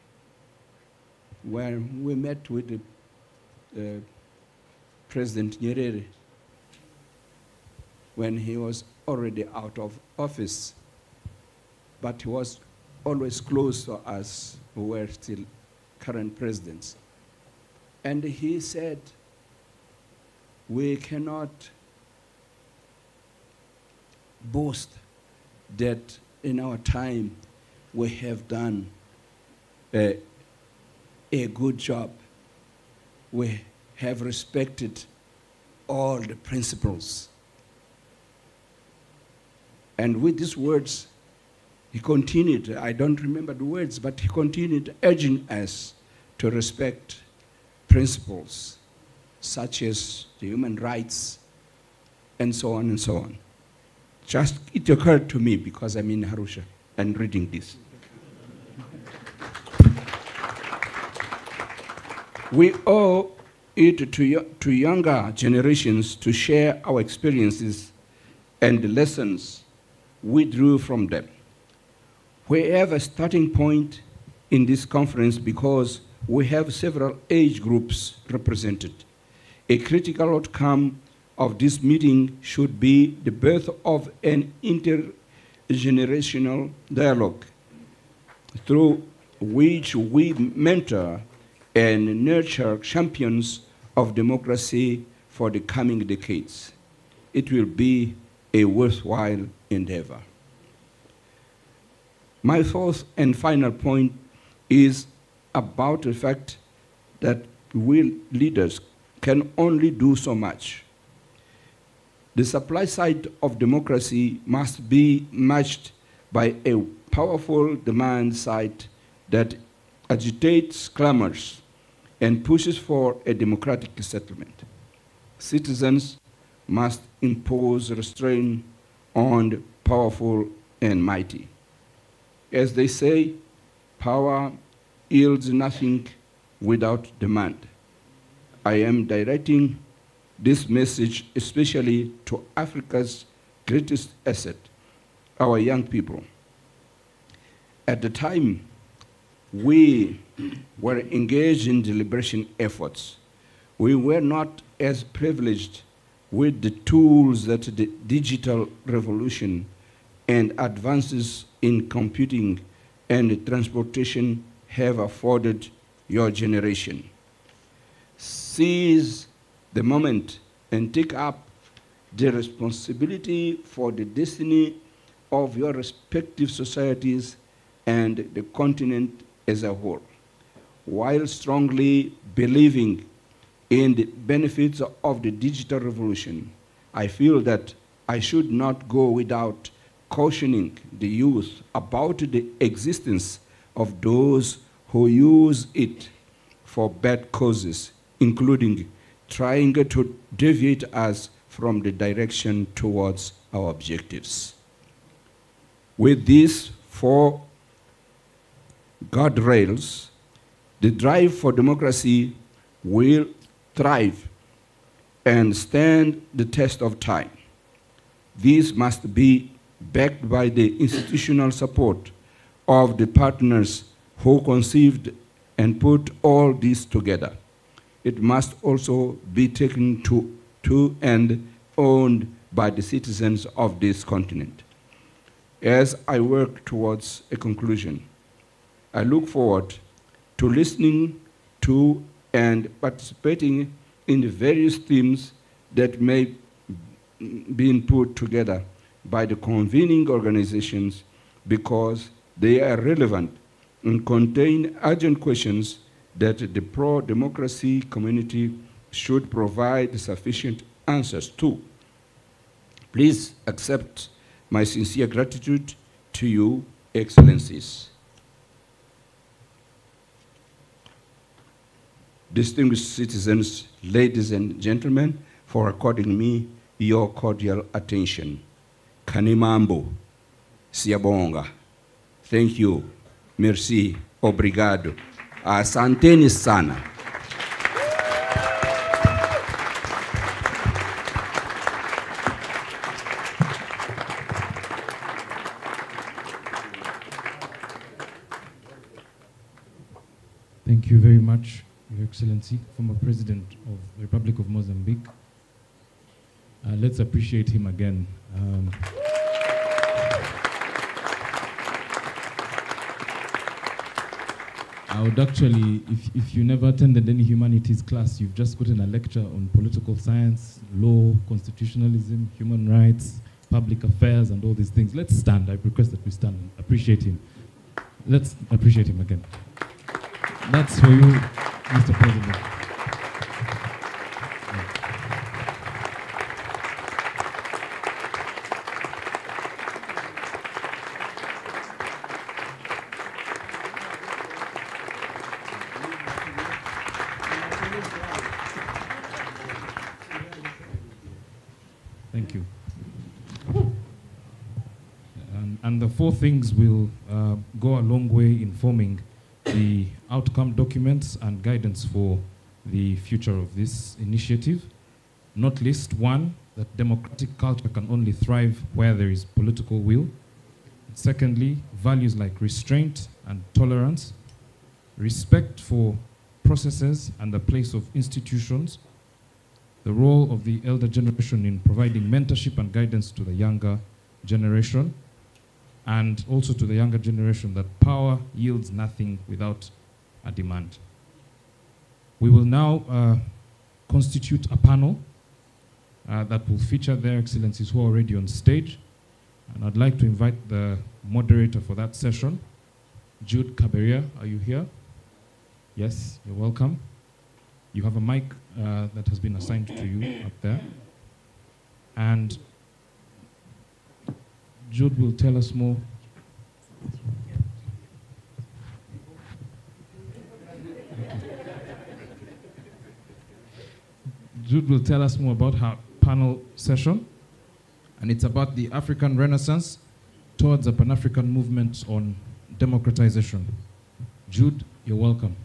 where we met with the President Nyerere when he was already out of office, but he was always close to us who were still current presidents. And he said, we cannot boast that in our time we have done a good job. We have respected all the principles. And with these words, he continued, I don't remember the words, but he continued urging us to respect principles such as the human rights and so on and so on. Just, it occurred to me because I'm in Arusha and reading this. We owe it to younger generations to share our experiences and the lessons we drew from them. We have a starting point in this conference because we have several age groups represented. A critical outcome of this meeting should be the birth of an intergenerational dialogue through which we mentor and nurture champions of democracy for the coming decades. It will be a worthwhile endeavor. My fourth and final point is about the fact that we leaders can only do so much. The supply side of democracy must be matched by a powerful demand side that agitates, clamors, and pushes for a democratic settlement. Citizens must impose restraint on the powerful and mighty. As they say, power yields nothing without demand. I am directing this message especially to Africa's greatest asset, our young people. At the time we were engaged in deliberation efforts, we were not as privileged with the tools that the digital revolution and advances in computing and transportation have afforded your generation. Seize the moment and take up the responsibility for the destiny of your respective societies and the continent as a whole, while strongly believing in the benefits of the digital revolution. I feel that I should not go without cautioning the youth about the existence of those who use it for bad causes, including trying to deviate us from the direction towards our objectives. With these four guardrails, the drive for democracy will thrive and stand the test of time. These must be backed by the institutional support of the partners who conceived and put all this together. It must also be taken to and owned by the citizens of this continent. As I work towards a conclusion, I look forward to listening to and participating in the various themes that may be put together by the convening organizations, because they are relevant and contain urgent questions that the pro-democracy community should provide sufficient answers to. Please accept my sincere gratitude to you, Excellencies. Distinguished citizens, ladies and gentlemen, for according me your cordial attention. Kanimambo, Siabonga. Thank you. Merci. Obrigado. Asanteni sana. Thank you very much, Your Excellency, former President of the Republic of Mozambique. Let's appreciate him again. I would actually, if you never attended any humanities class, you've just gotten a lecture on political science, law, constitutionalism, human rights, public affairs, and all these things. Let's stand. I request that we stand and appreciate him. Let's appreciate him again. That's for you, Mr. President. Thank you. And the four things will go a long way in forming the outcome documents and guidance for the future of this initiative. Not least, one, that democratic culture can only thrive where there is political will. Secondly, values like restraint and tolerance, respect for processes and the place of institutions, the role of the elder generation in providing mentorship and guidance to the younger generation, and also to the younger generation that power yields nothing without a demand. We will now constitute a panel that will feature their excellencies who are already on stage. And I'd like to invite the moderator for that session, Jude Caberia. Are you here? Yes, you're welcome. You have a mic that has been assigned to you up there. And Jude will tell us more. Jude will tell us more about her panel session, and it's about the African Renaissance towards a Pan-African movement on democratization. Jude, you're welcome.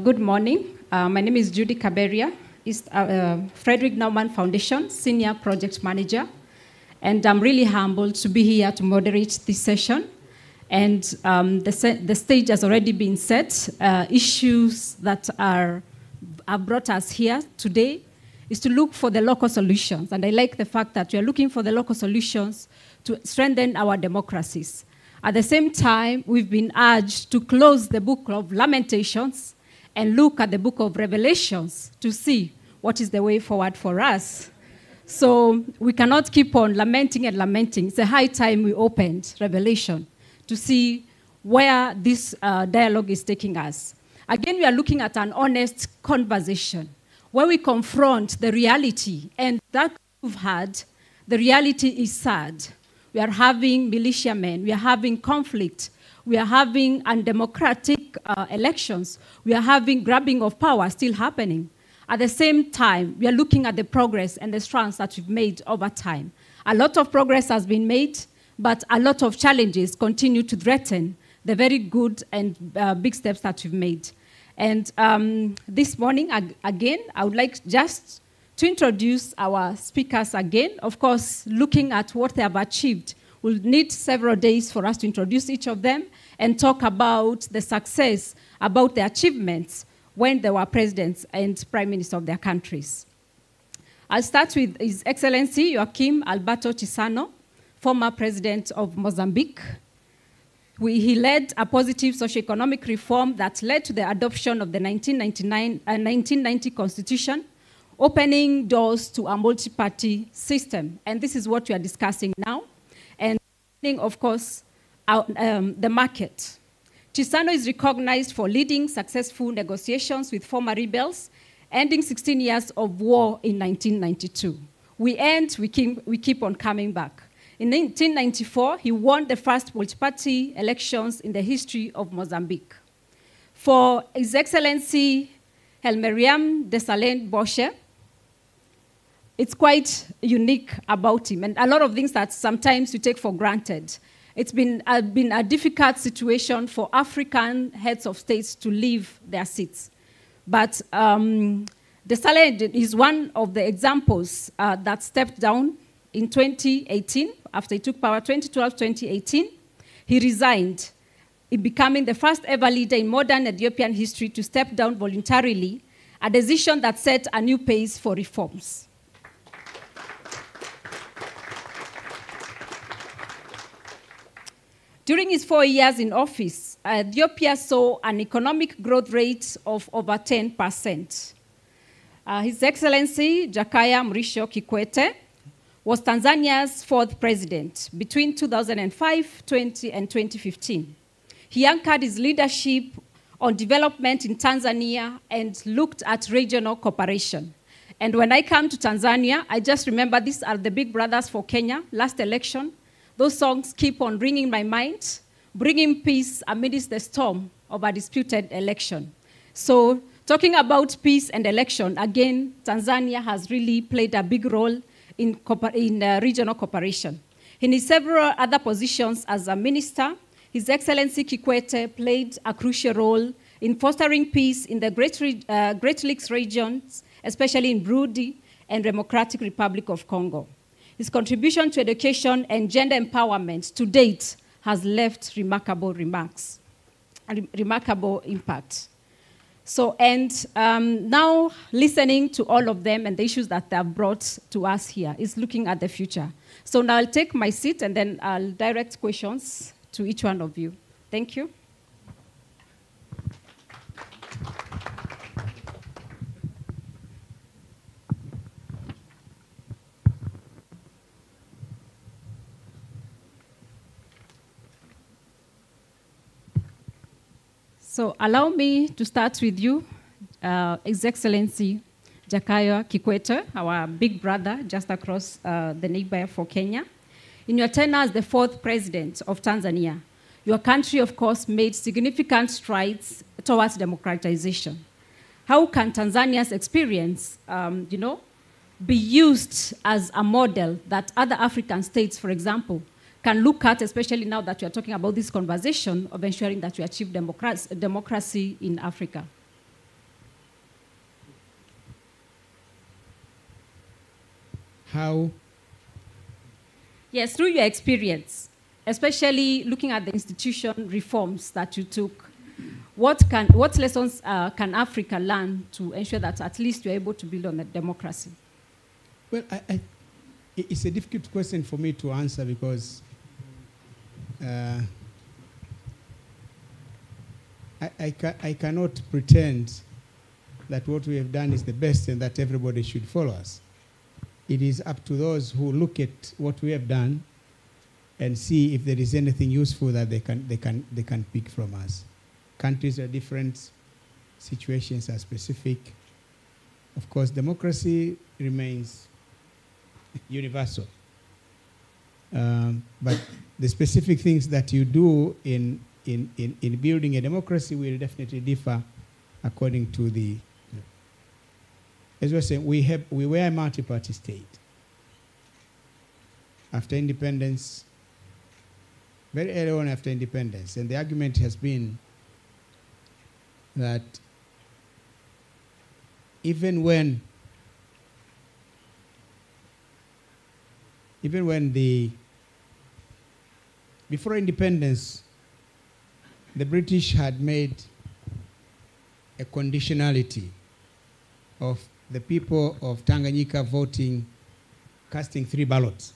Good morning. My name is Judy Kaberia, Frederick Naumann Foundation Senior Project Manager, and I'm really humbled to be here to moderate this session. And the stage has already been set. Issues that have brought us here today is to look for the local solutions. And I like the fact that we are looking for the local solutions to strengthen our democracies. At the same time, we've been urged to close the book of Lamentations and look at the book of Revelations to see what is the way forward for us. So we cannot keep on lamenting and lamenting. It's a high time we opened Revelation to see where this dialogue is taking us. Again, we are looking at an honest conversation where we confront the reality, and that we've had, the reality is sad. We are having militiamen, we are having conflict, we are having undemocratic elections, we are having grabbing of power still happening. At the same time, we are looking at the progress and the strides that we've made over time. A lot of progress has been made, but a lot of challenges continue to threaten the very good and big steps that we've made. And this morning, again, I would like just to introduce our speakers again. Of course, looking at what they have achieved, we'll need several days for us to introduce each of them and talk about the success, about the achievements when they were presidents and prime ministers of their countries. I'll start with His Excellency Joaquim Alberto Chissano, former president of Mozambique. He led a positive socio-economic reform that led to the adoption of the 1990 Constitution, opening doors to a multi-party system. And this is what we are discussing now. And, of course, the market. Chissano is recognized for leading successful negotiations with former rebels, ending 16 years of war in 1992. We keep on coming back. In 1994, he won the first multi-party elections in the history of Mozambique. For His Excellency Helmeriam Desalegn Bosche, it's quite unique about him, and a lot of things that sometimes you take for granted. It's been a difficult situation for African heads of states to leave their seats. But Desalegn is one of the examples that stepped down in 2018, after he took power, 2012, 2018. He resigned, becoming the first ever leader in modern Ethiopian history to step down voluntarily, a decision that set a new pace for reforms. During his 4 years in office, Ethiopia saw an economic growth rate of over 10%. His Excellency Jakaya Mrisho Kikwete was Tanzania's fourth president between 2005, 20, and 2015. He anchored his leadership on development in Tanzania and looked at regional cooperation. And when I come to Tanzania, I just remember these are the big brothers for Kenya, last election. Those songs keep on ringing in my mind, bringing peace amidst the storm of a disputed election. So talking about peace and election, again, Tanzania has really played a big role in regional cooperation. In his several other positions as a minister, His Excellency Kikwete played a crucial role in fostering peace in the Great Lakes regions, especially in Burundi and Democratic Republic of Congo. His contribution to education and gender empowerment to date has left remarkable impact. So, and now listening to all of them and the issues that they have brought to us here is looking at the future. So now I'll take my seat and then I'll direct questions to each one of you. Thank you. So allow me to start with you, His Excellency Jakaya Kikwete, our big brother just across the neighbor for Kenya. In your tenure as the fourth president of Tanzania, Your country, of course, made significant strides towards democratization. How can Tanzania's experience, be used as a model that other African states, for example, can look at, especially now that we are talking about this conversation of ensuring that we achieve democracy in Africa? How? Yes, through your experience, especially looking at the institution reforms that you took, what lessons can Africa learn to ensure that at least you're able to build on a democracy? Well, it's a difficult question for me to answer because I cannot pretend that what we have done is the best and that everybody should follow us. It is up to those who look at what we have done and see if there is anything useful that they can pick from us. Countries are different, situations are specific. Of course, democracy remains universal. But the specific things that you do in building a democracy will definitely differ according to the. As we're saying, we were a multi-party state. After independence, very early on after independence, and the argument has been that even when before independence, the British had made a conditionality of the people of Tanganyika voting, casting 3 ballots.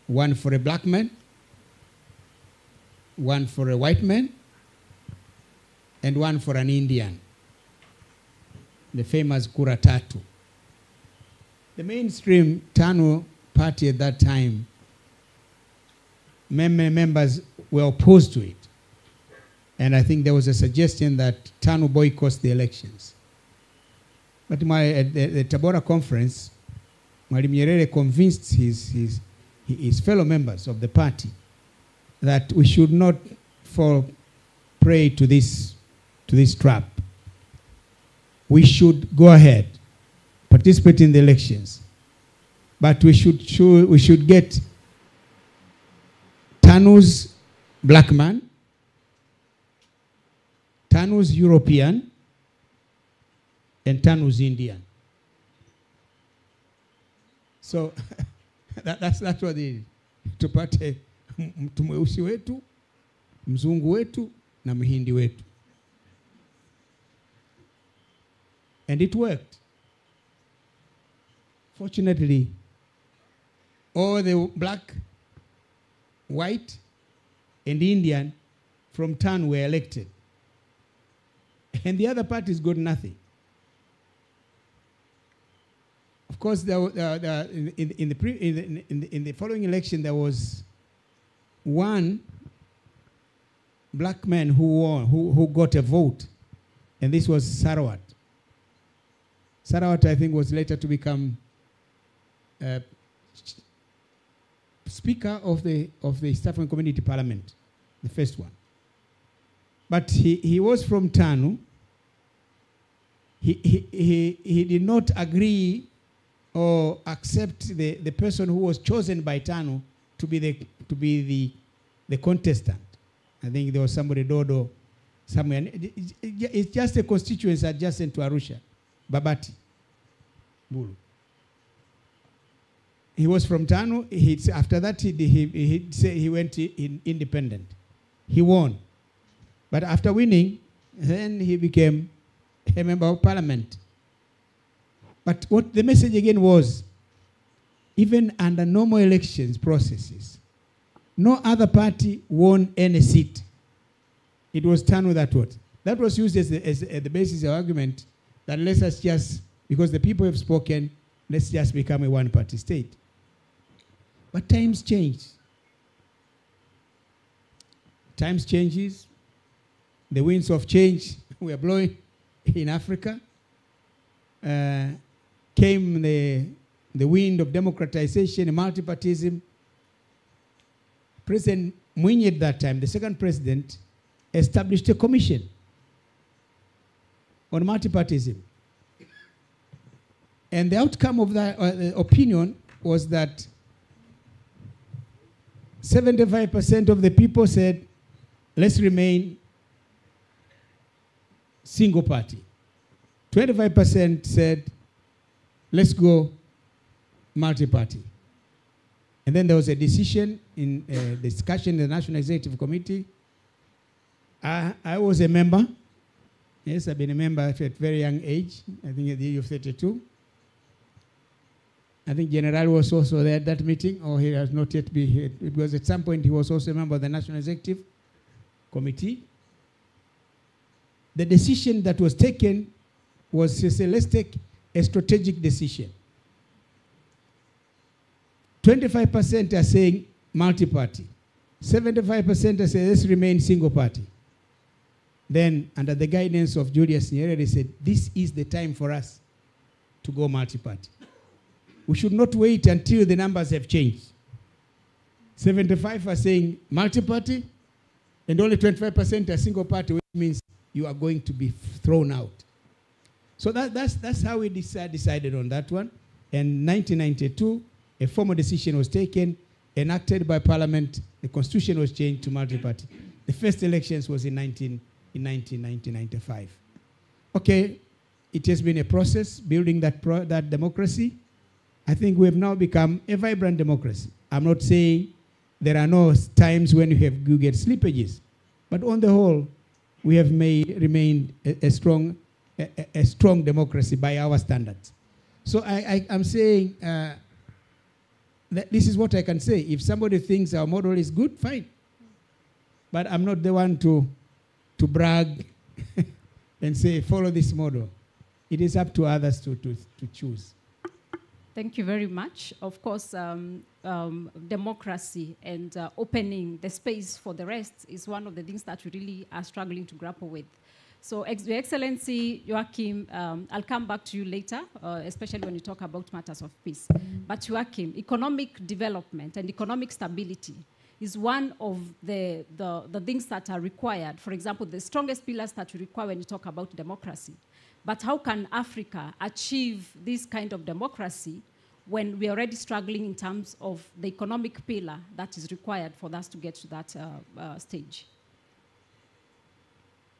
One for a black man, one for a white man, and one for an Indian. The famous Kura Tatu. The mainstream TANU party at that time, members were opposed to it. And I think there was a suggestion that TANU boycotts the elections. But at the Tabora conference, Mwalimu Nyerere convinced his fellow members of the party that we should not fall prey to this trap. We should go ahead, participate in the elections, but we should get TANU's black man, TANU's European, and TANU's Indian. So that's what it is. Tupate mtu mweusi wetu, mzungu wetu, na mhindi wetu. And it worked. Fortunately, all the black, white, and Indian from TANU were elected. And the other parties got nothing. Of course, in the following election, there was one black man who won, who got a vote, and this was Sarawat. Sarawat, I think, was later to become Speaker of the East African Community Parliament, the first one. But he was from TANU. He did not agree or accept the person who was chosen by TANU to be the contestant. I think there was somebody, Dodo, somewhere. It's just a constituency adjacent to Arusha, Babati, Bulu. He was from TANU. After that, he went independent. He won. But after winning, then he became a member of parliament. But what the message again was, even under normal elections processes, no other party won any seat. It was TANU that won. That was used as the basis of argument that let's us just, because the people have spoken, let's just become a one-party state. But times change. Times changes. The winds of change were blowing in Africa. Came the wind of democratization, multipartism. President Mwinyi at that time, the second president, established a commission on multipartyism. And the outcome of that opinion was that 75% of the people said, let's remain single party. 25% said, let's go multi-party. And then there was a decision in discussion in the National Executive Committee. I was a member. Yes, I've been a member at a very young age, I think at the age of 32. I think General was also there at that meeting, or he has not yet been here, because at some point he was also a member of the National Executive Committee. The decision that was taken was to say, let's take a strategic decision. 25% are saying multi-party. 75% are saying let's remain single party. Then, under the guidance of Julius Nyerere, they said, this is the time for us to go multi-party. We should not wait until the numbers have changed. 75 are saying multi-party, and only 25% are single party, which means you are going to be thrown out. So that's how we decided on that one. And 1992, a formal decision was taken, enacted by Parliament. The Constitution was changed to multi-party. The first elections was in 1995. Okay, it has been a process building that democracy. I think we have now become a vibrant democracy. I'm not saying there are no times when you get slippages, but on the whole, we have remained a strong democracy by our standards. So I'm saying that this is what I can say. If somebody thinks our model is good, fine. But I'm not the one to brag and say, follow this model. It is up to others to choose. Thank you very much. Of course, democracy and opening the space for the rest is one of the things that we really are struggling to grapple with. So, Your Excellency Joachim, I'll come back to you later, especially when you talk about matters of peace. But Joachim, economic development and economic stability is one of the things that are required. For example, the strongest pillars that you require when you talk about democracy. But how can Africa achieve this kind of democracy when we're already struggling in terms of the economic pillar that is required for us to get to that stage?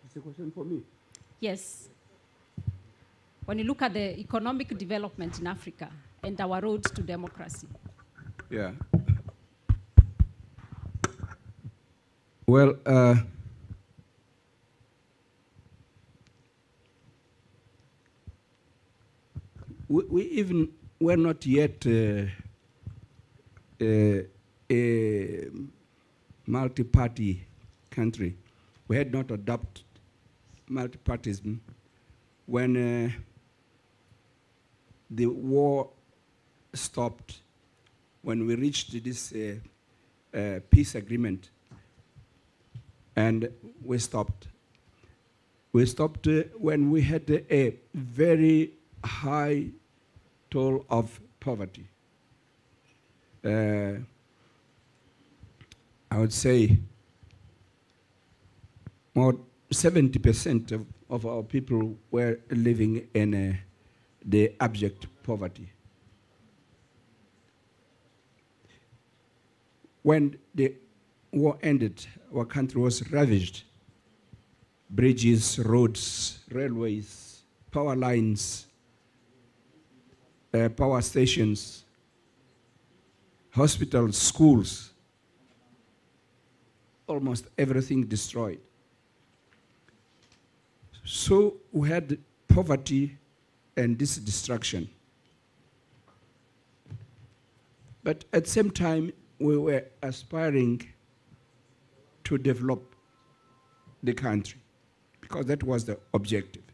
It's a question for me. Yes. When you look at the economic development in Africa and our road to democracy. Yeah. Well, we even were not yet a multi-party country. We had not adopted multi-partyism when the war stopped, when we reached this peace agreement, and we stopped. We stopped when we had a very high toll of poverty. I would say more 70% of our people were living in the abject poverty. When the war ended, our country was ravaged. Bridges, roads, railways, power lines, power stations, hospitals, schools, almost everything destroyed. So we had poverty and this destruction. But at the same time, we were aspiring to develop the country because that was the objective.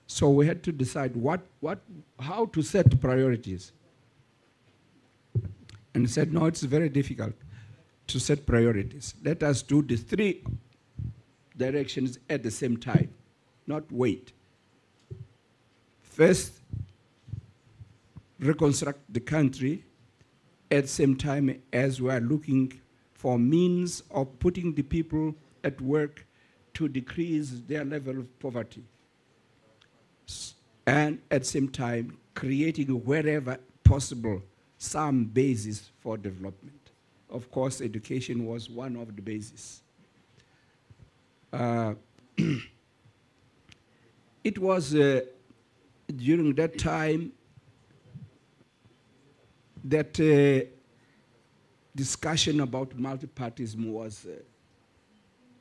So we had to decide how to set priorities. And said, no, it's very difficult to set priorities. Let us do the three directions at the same time, not wait. First, reconstruct the country at the same time as we are looking for means of putting the people at work to decrease their level of poverty, and at the same time creating wherever possible some basis for development. Of course, education was one of the bases. It was during that time that discussion about multipartyism was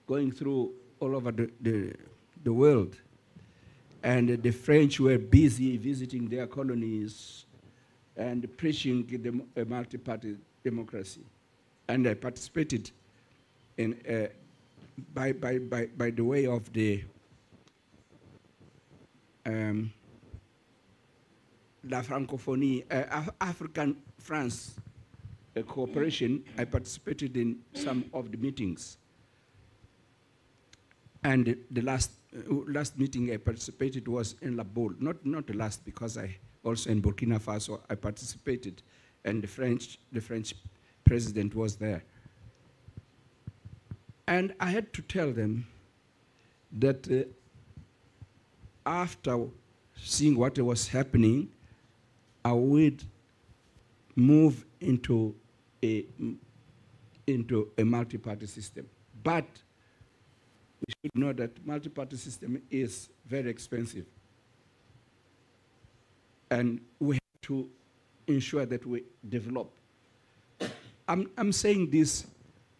going through all over the world. And the French were busy visiting their colonies and preaching a multi-party democracy. And I participated in, by the way of the La Francophonie, African France cooperation. I participated in some of the meetings. And the last meeting I participated was in La Baule. Not the last, because I also in Burkina Faso I participated, and the French president was there. And I had to tell them that after seeing what was happening, I would move into a multi-party system. But we should know that multi-party system is very expensive. And we have to ensure that we develop. I'm saying this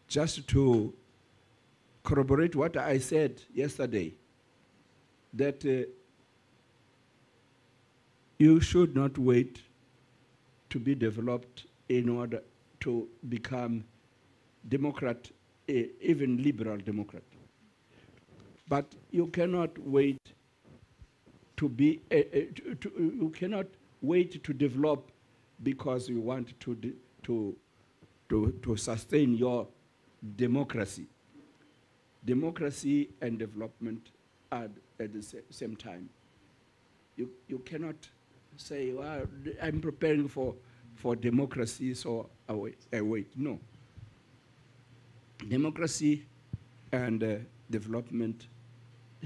just to corroborate what I said yesterday, that you should not wait to be developed in order to become Democrat, even liberal Democrat. But you cannot wait to be, you cannot wait to develop because you want to sustain your democracy. Democracy and development are at the same time. You cannot say, well, I'm preparing for democracy, so I wait. No. Democracy and development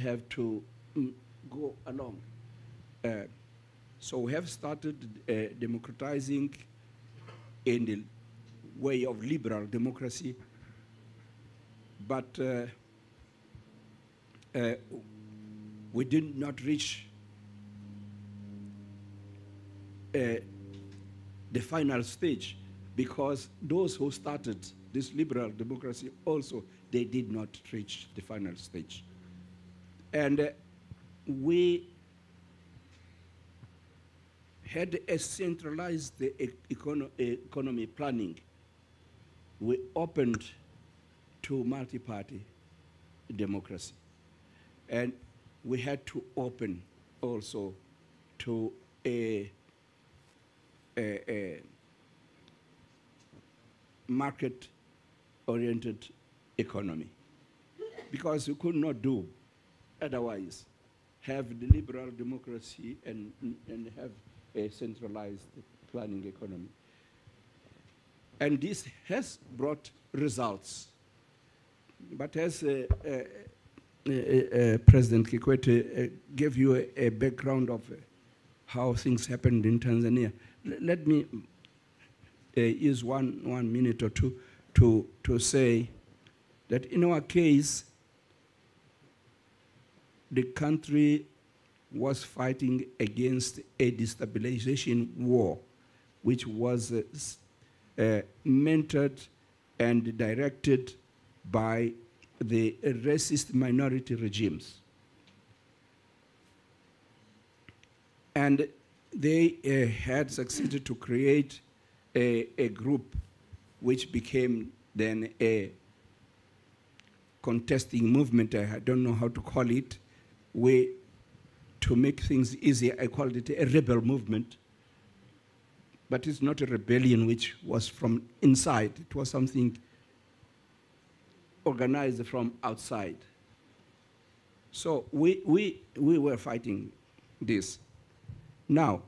have to go along. So we have started democratizing in the way of liberal democracy, but we did not reach the final stage, because those who started this liberal democracy also, they did not reach the final stage. And we had a centralized economy planning. We opened to multi-party democracy. And we had to open also to a market-oriented economy, because we could not do otherwise, have the liberal democracy and have a centralized planning economy. And this has brought results. But as President Kikwete gave you a background of how things happened in Tanzania, let me use one minute or two to say that in our case, the country was fighting against a destabilization war, which was mentored and directed by the racist minority regimes. And they had succeeded to create a group which became then a contesting movement. I don't know how to call it. To make things easier, I called it a rebel movement. But it's not a rebellion which was from inside. It was something organized from outside. So we were fighting this. Now,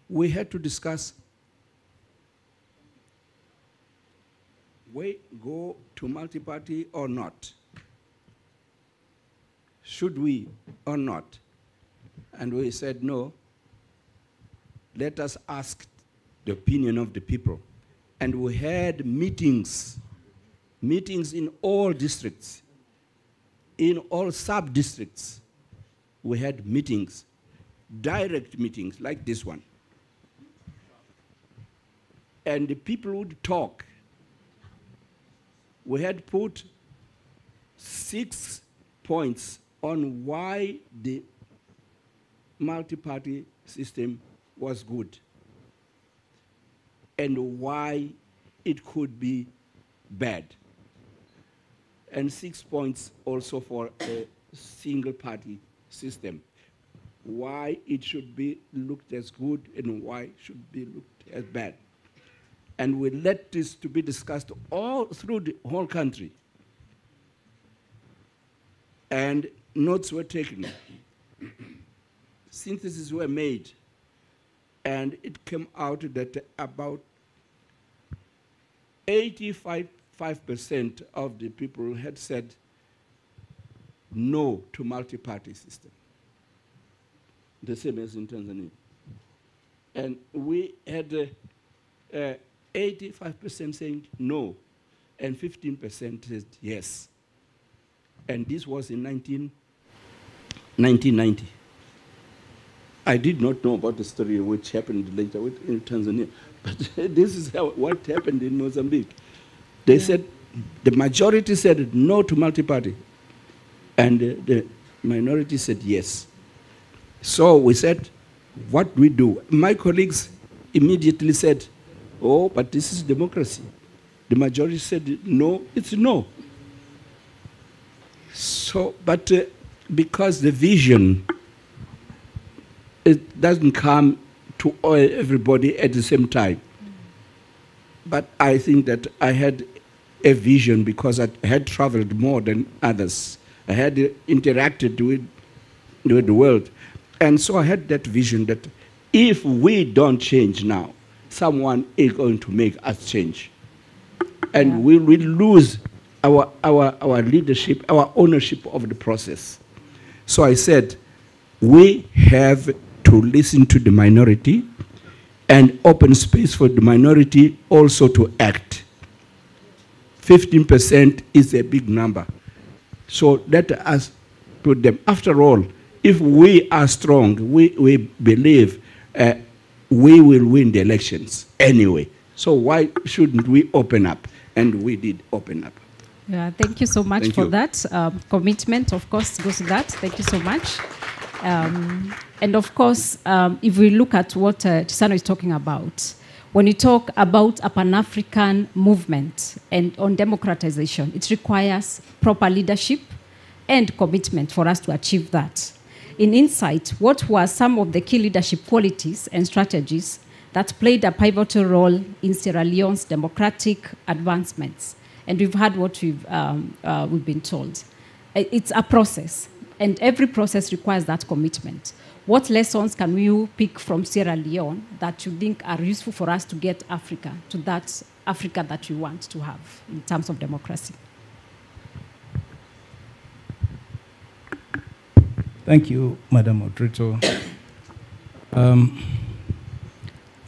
we had to discuss we go to multi-party or not? Should we or not? And we said, no, let us ask the opinion of the people. And we had meetings in all districts, in all sub-districts. We had meetings, direct meetings like this one. And the people would talk. We had put 6 points on why the multi-party system was good and why it could be bad. And 6 points also for a single-party system, why it should be looked as good and why it should be looked as bad. And we let this to be discussed all through the whole country. And notes were taken. Syntheses were made. And it came out that about 85% of the people had said no to multi-party system. The same as in Tanzania. And we had 85% saying no, and 15% said yes. And this was in 1990. I did not know about the story which happened later in Tanzania, but this is what happened in Mozambique. They said, the majority said no to multi-party, and the minority said yes. So we said, what do we do? My colleagues immediately said, oh, but this is democracy. The majority said no, it's no. So, but because the vision, it doesn't come to everybody at the same time. But I think that I had a vision because I had traveled more than others. I had interacted with the world. And so I had that vision that if we don't change now, someone is going to make us change. And we will lose our leadership, our ownership of the process. So I said, we have to listen to the minority and open space for the minority also to act. 15% is a big number. So let us put them. After all, if we are strong, we believe we will win the elections anyway. So why shouldn't we open up? And we did open up. Yeah, thank you so much for that. Commitment, of course, goes to that. Thank you so much. And of course, if we look at what Chisano is talking about, when you talk about a Pan-African movement and on democratization, it requires proper leadership and commitment for us to achieve that. In Insight, what were some of the key leadership qualities and strategies that played a pivotal role in Sierra Leone's democratic advancements? And we've heard what we've been told. It's a process, and every process requires that commitment. What lessons can we pick from Sierra Leone that you think are useful for us to get Africa to that Africa that we want to have in terms of democracy? Thank you, Madam Moderator.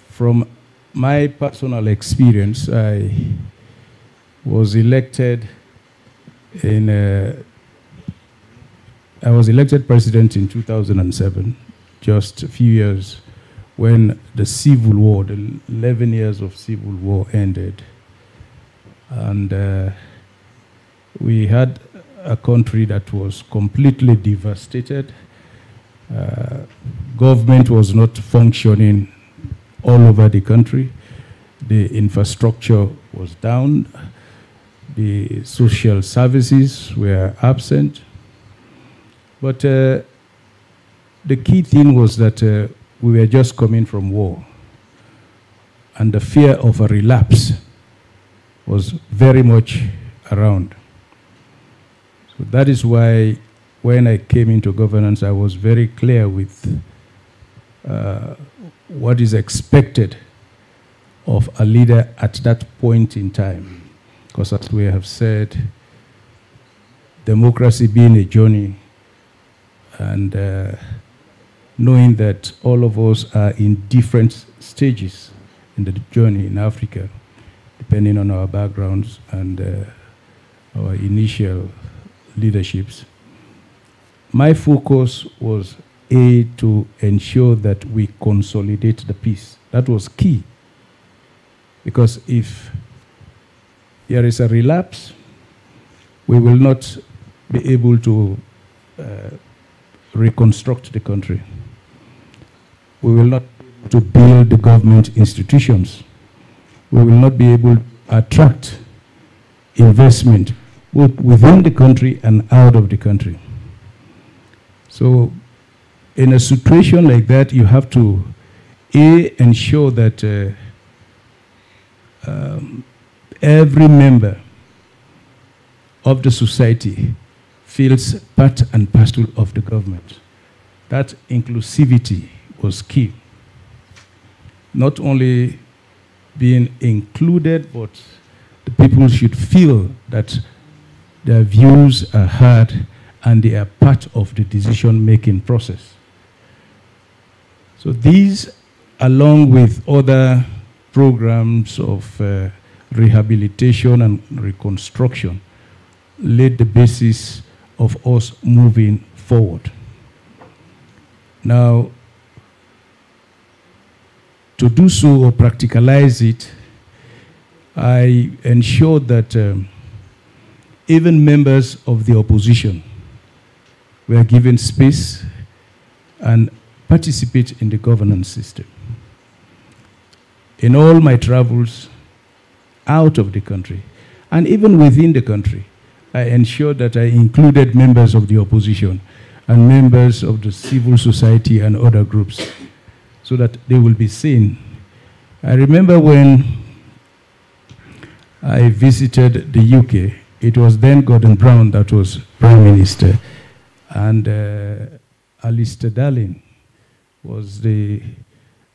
From my personal experience, I was elected president in 2007, just a few years when the civil war, the 11 years of civil war ended. And we had a country that was completely devastated. Government was not functioning all over the country. The infrastructure was down. The social services were absent. But the key thing was that we were just coming from war. And the fear of a relapse was very much around. So that is why when I came into governance, I was very clear with what is expected of a leader at that point in time. Because as we have said, democracy being a journey, and knowing that all of us are in different stages in the journey in Africa, depending on our backgrounds and our initial leaderships. My focus was to ensure that we consolidate the peace. That was key. Because if there is a relapse, we will not be able to reconstruct the country. We will not be able to build the government institutions. We will not be able to attract investment both within the country and out of the country. So in a situation like that, you have to ensure that every member of the society feels part and parcel of the government. That inclusivity was key. Not only being included, but the people should feel that their views are heard and they are part of the decision-making process. So these, along with other programs of rehabilitation and reconstruction, laid the basis of us moving forward. Now, to do so or practicalize it, I ensured that even members of the opposition were given space and participate in the governance system. In all my travels out of the country, and even within the country, I ensured that I included members of the opposition and members of the civil society and other groups so that they will be seen. I remember when I visited the UK, it was then Gordon Brown that was Prime Minister, and Alistair Darling was the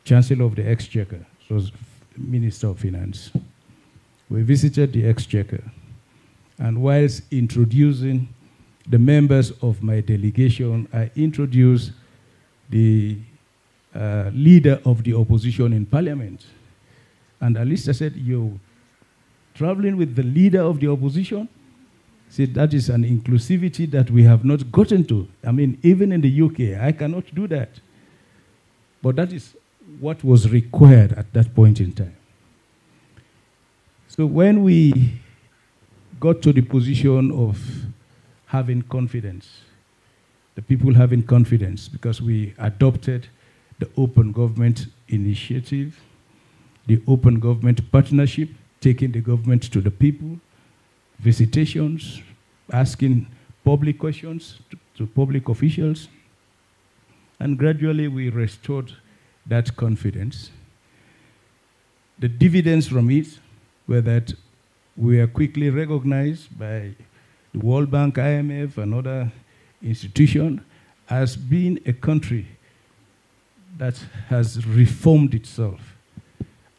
Chancellor of the Exchequer, so was Minister of Finance. We visited the Exchequer, and whilst introducing the members of my delegation, I introduced the leader of the opposition in Parliament. And Alistair said, "You're traveling with the leader of the opposition?" He said, "That is an inclusivity that we have not gotten to. I mean, even in the UK, I cannot do that." But that is what was required at that point in time. So when we got to the position of having confidence, the people having confidence, because we adopted the Open Government Initiative, the Open Government Partnership, taking the government to the people, visitations, asking public questions to public officials, and gradually we restored that confidence. The dividends from it were that we are quickly recognized by the World Bank, IMF, and other institutions as being a country that has reformed itself.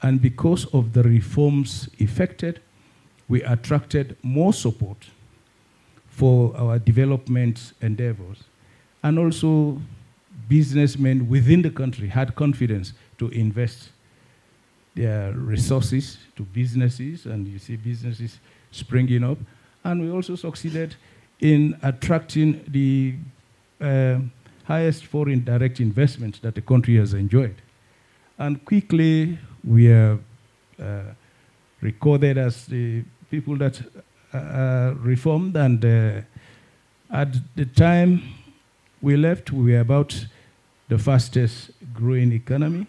And because of the reforms effected, we attracted more support for our development endeavors. And also, businessmen within the country had confidence to invest their resources to businesses, and you see businesses springing up. And we also succeeded in attracting the highest foreign direct investment that the country has enjoyed. And quickly, we are recorded as the people that reformed, and at the time we left, we were about the fastest growing economy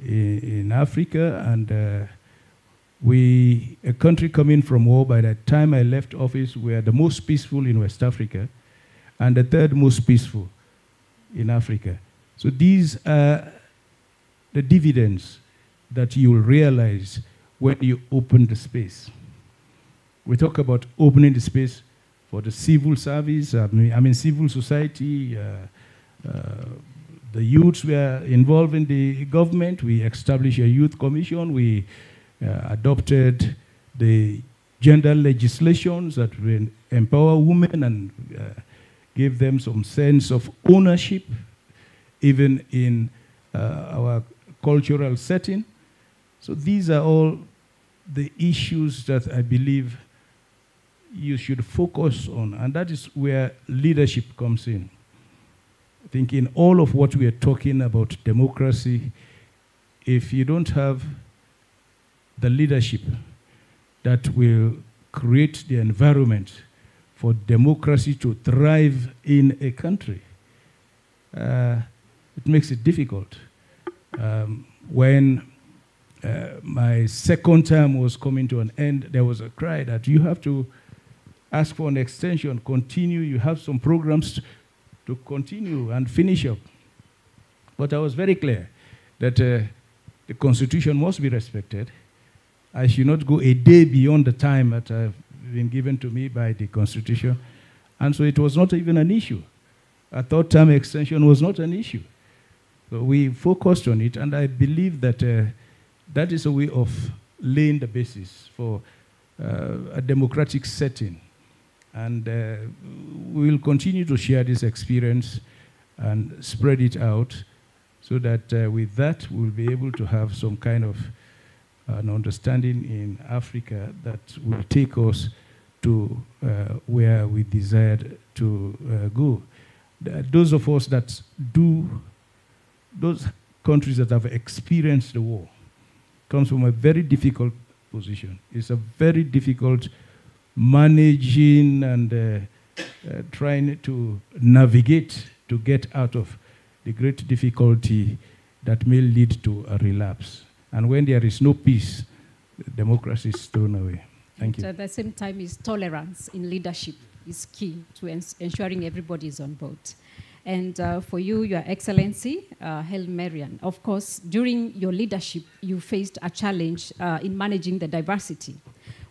in Africa, and a country coming from war. By the time I left office, we were the most peaceful in West Africa and the third most peaceful in Africa. So these are the dividends that you will realize when you open the space. We talk about opening the space for the civil service, I mean civil society, the youths were involved in the government. We established a youth commission. We adopted the gender legislations that will empower women and give them some sense of ownership, even in our cultural setting. So these are all the issues that I believe you should focus on, and that is where leadership comes in. I think in all of what we are talking about democracy, if you don't have the leadership that will create the environment for democracy to thrive in a country, it makes it difficult. When my second term was coming to an end, there was a cry that you have to ask for an extension, continue, you have some programs to continue and finish up. But I was very clear that the Constitution must be respected. I should not go a day beyond the time that I've been given to me by the Constitution. And so it was not even an issue. A third term extension was not an issue. So we focused on it, and I believe that that is a way of laying the basis for a democratic setting. And we will continue to share this experience and spread it out so that with that we'll be able to have some kind of an understanding in Africa that will take us to where we desired to go. Those of us that those countries that have experienced the war comes from a very difficult position. It's a very difficult managing and trying to navigate to get out of the great difficulty that may lead to a relapse. And when there is no peace, democracy is thrown away. Thank you. At the same time, is tolerance in leadership is key to ensuring everybody is on board. And for you, Your Excellency, Hail Marian, of course, during your leadership, you faced a challenge in managing the diversity.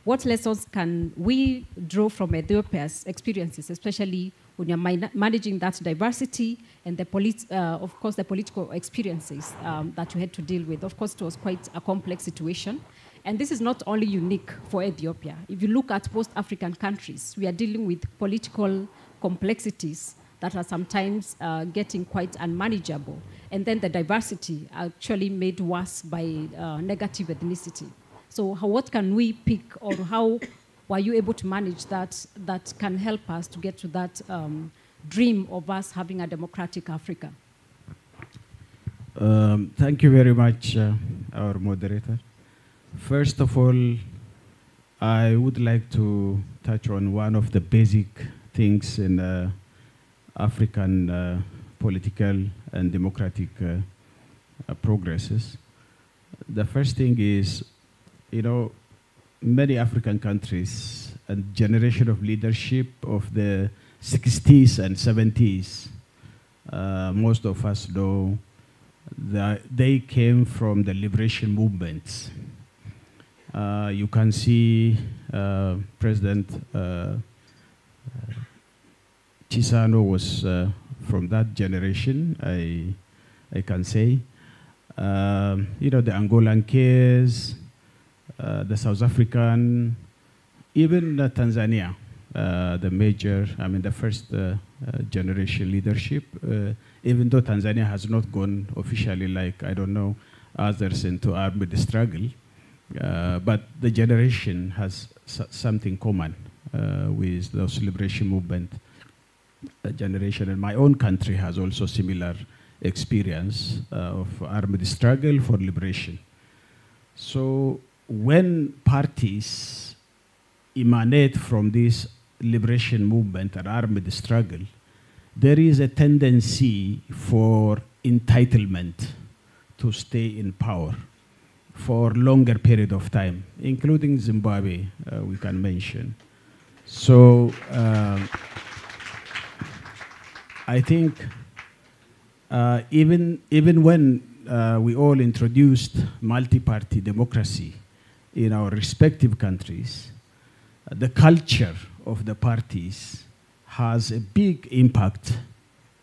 What lessons can we draw from Ethiopia's experiences, especially when you're managing that diversity and the of course, the political experiences that you had to deal with? Of course, it was quite a complex situation. And this is not only unique for Ethiopia. If you look at most African countries, we are dealing with political complexities that are sometimes getting quite unmanageable. And then the diversity actually made worse by negative ethnicity. So what can we pick, or how were you able to manage that can help us to get to that dream of us having a democratic Africa? Thank you very much, our moderator. First of all, I would like to touch on one of the basic things in African political and democratic progresses. The first thing is, you know, many African countries and generation of leadership of the 60s and 70s, most of us know that they came from the liberation movements. You can see President Chisano was from that generation, I can say. You know, the Angolan case, the South African, even Tanzania, the major, I mean, the first generation leadership, even though Tanzania has not gone officially, like, I don't know, others into armed struggle, but the generation has something common with the liberation movement generation. And my own country has also similar experience of armed struggle for liberation. So when parties emanate from this liberation movement and armed struggle, there is a tendency for entitlement to stay in power for longer period of time, including Zimbabwe, we can mention. So I think even when we all introduced multi-party democracy in our respective countries, the culture of the parties has a big impact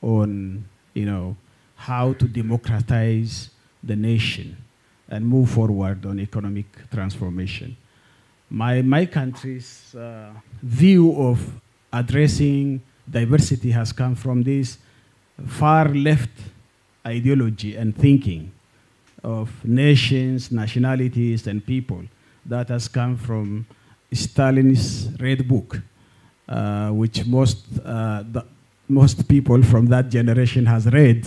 on, you know, how to democratize the nation and move forward on economic transformation. my country's view of addressing diversity has come from this far left ideology and thinking of nations, nationalities, and people that has come from Stalin's Red Book, which most people from that generation has read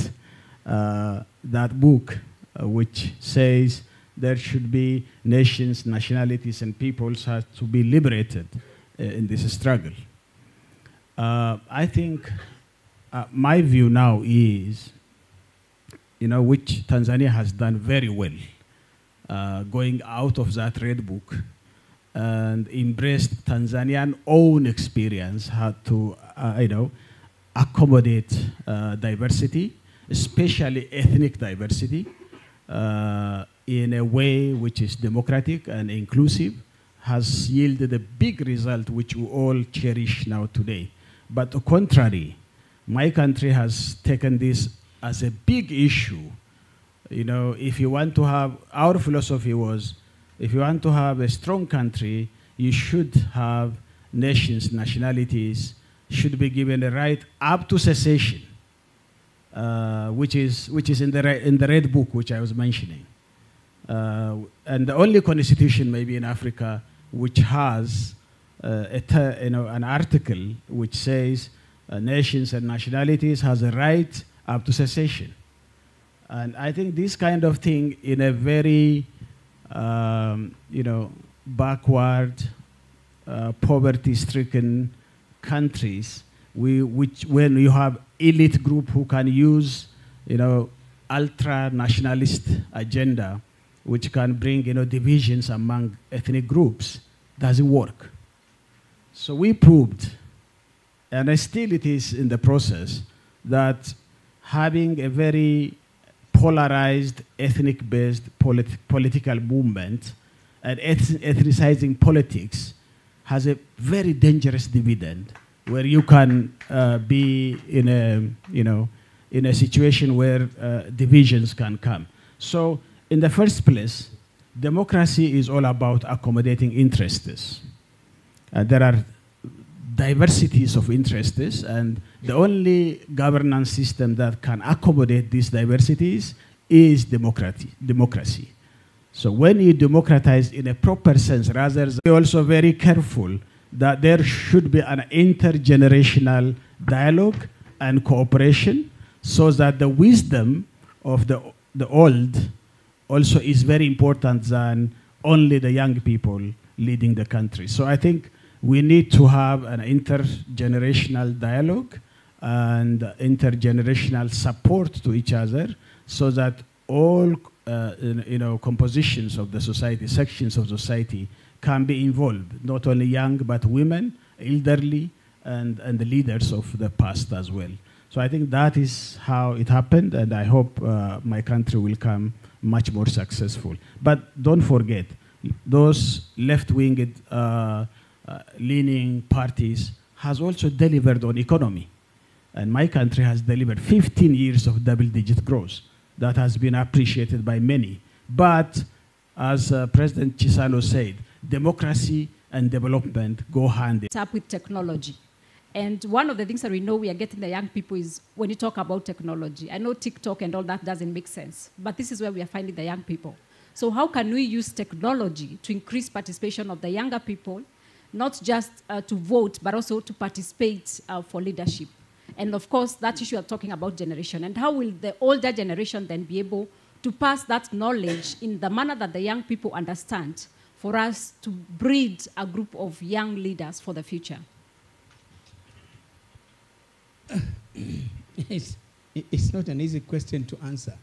that book, which says there should be nations, nationalities, and peoples have to be liberated in this struggle. I think my view now is, which Tanzania has done very well, going out of that Red Book and embraced Tanzanian own experience how to, accommodate diversity, especially ethnic diversity, in a way which is democratic and inclusive, has yielded a big result which we all cherish now today. But on the contrary, my country has taken this as a big issue. If you want to have, our philosophy was, if you want to have a strong country, you should have nations, nationalities, should be given a right up to secession, which is in the Red Book, which I was mentioning. And the only constitution maybe in Africa which has an article which says nations and nationalities has a right up to secession. And I think this kind of thing in a very, backward, poverty-stricken countries, when you have elite group who can use, ultra-nationalist agenda, which can bring, divisions among ethnic groups, doesn't work. So we proved, and still it is in the process, that having a very polarized, ethnic-based political movement and ethnicizing politics has a very dangerous dividend, where you can be in a situation where divisions can come. So, in the first place, democracy is all about accommodating interests. There are diversities of interests, and the only governance system that can accommodate these diversities is democracy. So when you democratize in a proper sense, rather than be also very careful that there should be an intergenerational dialogue and cooperation, so that the wisdom of the old also is very important than only the young people leading the country. So I think we need to have an intergenerational dialogue and intergenerational support to each other, so that all compositions of the society, sections of society can be involved, not only young, but women, elderly, and the leaders of the past as well. So I think that is how it happened, and I hope my country will come much more successful. But don't forget, those left-winged leaning parties has also delivered on economy. And my country has delivered 15 years of double-digit growth. That has been appreciated by many. But as President Chisano said, democracy and development go hand in hand. Up with technology. And one of the things that we know we are getting the young people is when you talk about technology. I know TikTok and all that doesn't make sense, but this is where we are finding the young people. So how can we use technology to increase participation of the younger people, not just to vote, but also to participate for leadership? And of course, that issue of talking about generation. And how will the older generation then be able to pass that knowledge in the manner that the young people understand for us to breed a group of young leaders for the future? It's not an easy question to answer.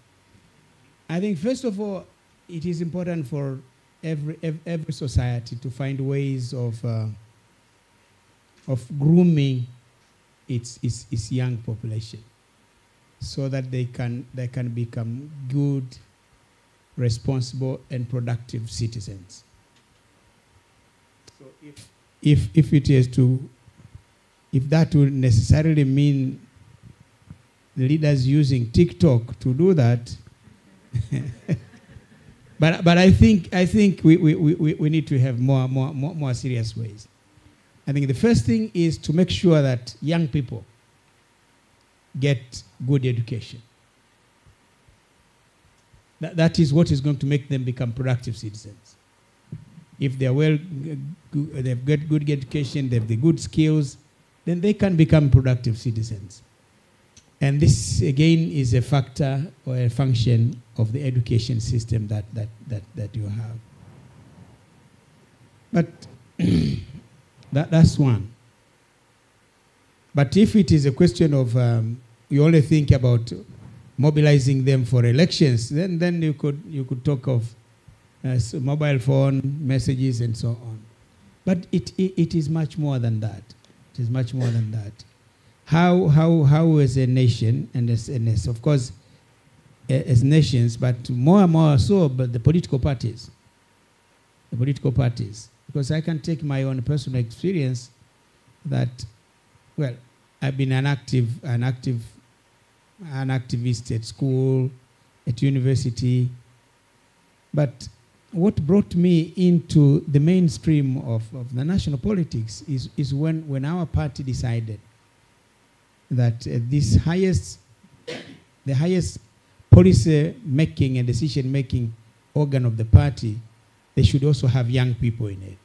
I think, first of all, it is important for every society to find ways of grooming its young population, so that they can become good, responsible, and productive citizens. So if that would necessarily mean the leaders using TikTok to do that, But I think we need to have more serious ways. I think the first thing is to make sure that young people get good education. That is what is going to make them become productive citizens. If they are they've got good education, they have the good skills, then they can become productive citizens. And this, again, is a factor or a function of the education system that you have. But that's one. But if it is a question of you only think about mobilizing them for elections, then you could talk of mobile phone messages and so on. But it is much more than that. It is much more than that. How as a nation, and as of course as nations, but more and more so, but the political parties. Because I can take my own personal experience that, well, I've been an activist at school, at university, but what brought me into the mainstream of the national politics is when our party decided that the highest policy making and decision making organ of the party, they should also have young people in it.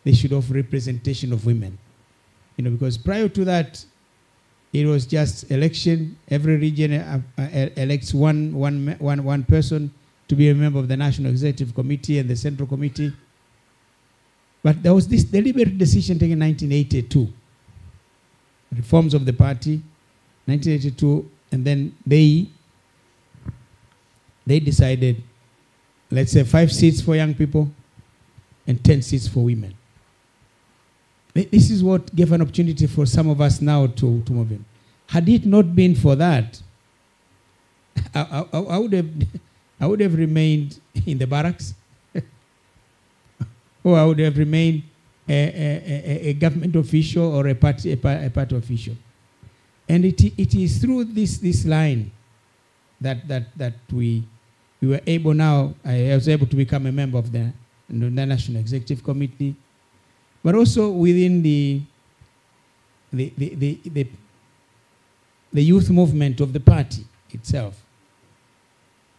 They should have representation of women. Because prior to that, it was just election. Every region elects one person to be a member of the National Executive Committee and the Central Committee. But there was this deliberate decision taken in 1982. Reforms of the party, 1982, and then they decided, let's say 5 seats for young people and 10 seats for women. This is what gave an opportunity for some of us now to move in. Had it not been for that, I would have remained in the barracks, or I would have remained a government official or a party official. And it is through this line that we were able now, I was able to become a member of the National Executive Committee, but also within the youth movement of the party itself.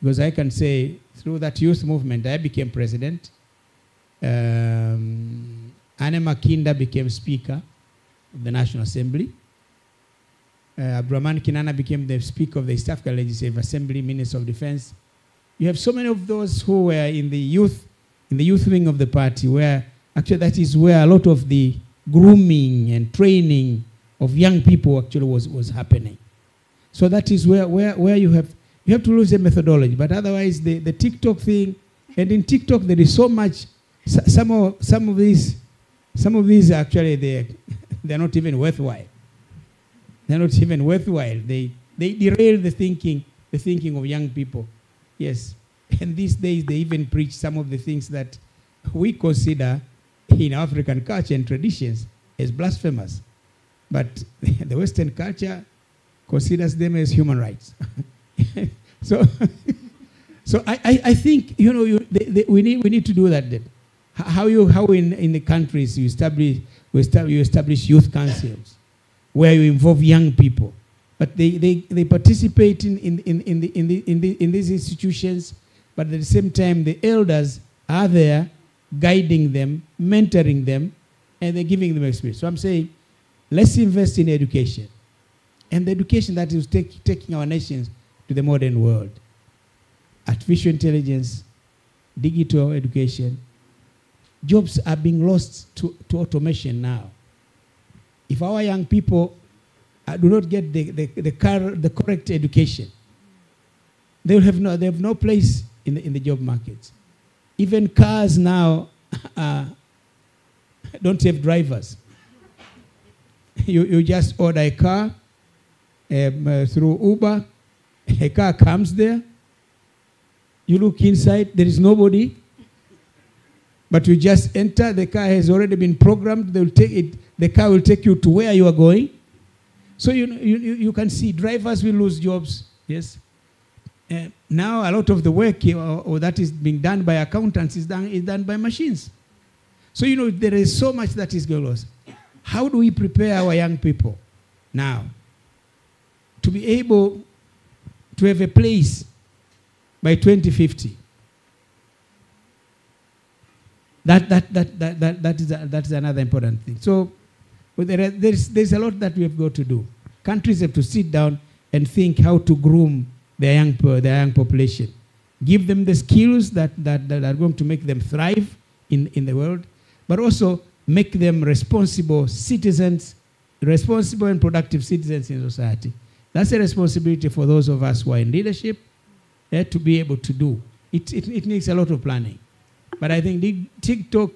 Because I can say through that youth movement, I became president. Anne Makinda became Speaker of the National Assembly. Abdurrahman Kinana became the Speaker of the East African Legislative Assembly, Minister of Defense. You have so many of those who were in the youth wing of the party, where actually that is where a lot of the grooming and training of young people actually was happening. So that is where you have to lose the methodology. But otherwise, the TikTok thing, and in TikTok there is so much. Some of these actually they're not even worthwhile. They're not even worthwhile. They derail the thinking of young people. Yes, and these days they even preach some of the things that we consider in African culture and traditions as blasphemous, but the Western culture considers them as human rights. So I think we need to do that then. How in the countries you establish youth councils where you involve young people, but they participate in these institutions, but at the same time the elders are there guiding them, mentoring them, and they're giving them experience. So I'm saying, let's invest in education, and the education that is taking our nations to the modern world. Artificial intelligence, digital education. Jobs are being lost to automation now. If our young people do not get the correct education, they have no place in the job market. Even cars now don't have drivers. You just order a car through Uber. A car comes there. You look inside, there is nobody. But you just enter, the car has already been programmed. They will take it. The car will take you to where you are going. So you can see drivers will lose jobs. Yes. now a lot of the work or that is being done by accountants is done by machines. So, you know, there is so much that is going on. How do we prepare our young people now to be able to have a place by 2050? That is another important thing. So there's a lot that we have got to do. Countries have to sit down and think how to groom their young population. Give them the skills that are going to make them thrive in the world, but also make them responsible citizens, responsible and productive citizens in society. That's a responsibility for those of us who are in leadership to be able to do. It needs a lot of planning. But I think TikTok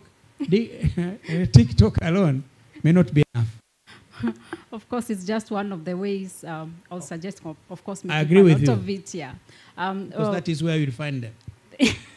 alone may not be enough. Of course, it's just one of the ways. I'll suggest, of course, I agree with you. Of it, yeah. Because that is where you'll find them.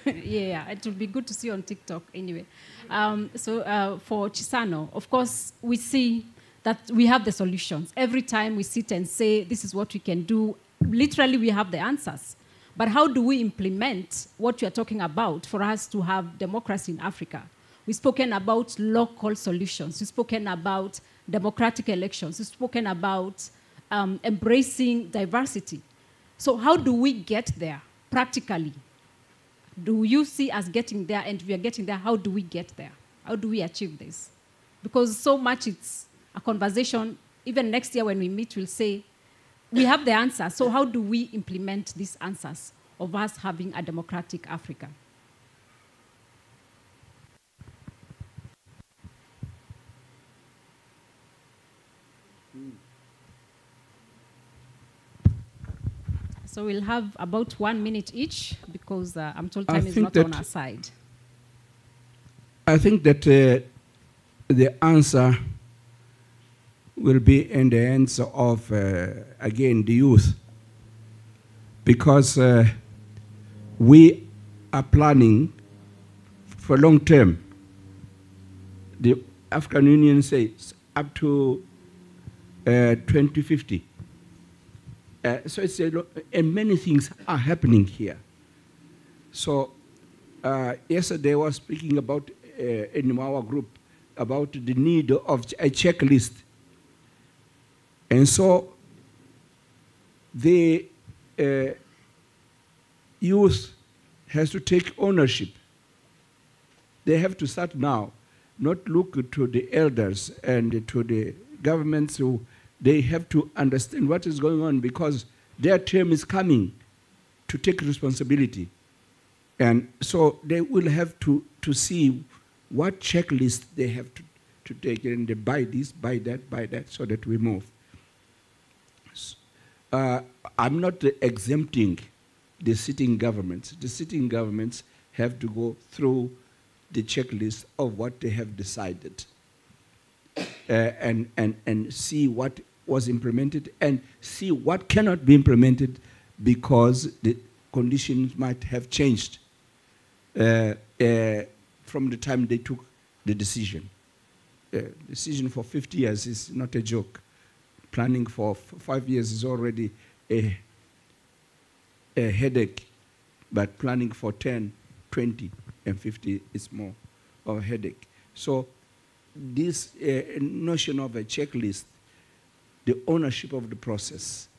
Yeah, it would be good to see on TikTok anyway. For Chisano, of course, we see that we have the solutions. Every time we sit and say, this is what we can do, literally we have the answers. But how do we implement what you are talking about for us to have democracy in Africa? We've spoken about local solutions. We've spoken about democratic elections. We've spoken about embracing diversity. So how do we get there practically? Do you see us getting there? And if we are getting there, how do we get there? How do we achieve this? Because so much it's a conversation. Even next year when we meet, we'll say, we have the answer. So how do we implement these answers of us having a democratic Africa? So we'll have about 1 minute each because I'm told time is not on our side. I think that the answer will be in the hands of, again, the youth. Because we are planning for long term. The African Union says up to 2050. So it's and many things are happening here. So yesterday I was speaking about, in our group, about the need of a checklist. And so the youth has to take ownership. They have to start now, not look to the elders and to the governments who they have to understand what is going on because their term is coming to take responsibility. And so they will have to see what checklist they have to take and they buy this, buy that, so that we move. I'm not exempting the sitting governments. The sitting governments have to go through the checklist of what they have decided and see what was implemented and see what cannot be implemented because the conditions might have changed from the time they took the decision. Decision for 50 years is not a joke. Planning for 5 years is already a headache, but planning for 10, 20, and 50 is more of a headache. So this notion of a checklist, the ownership of the process.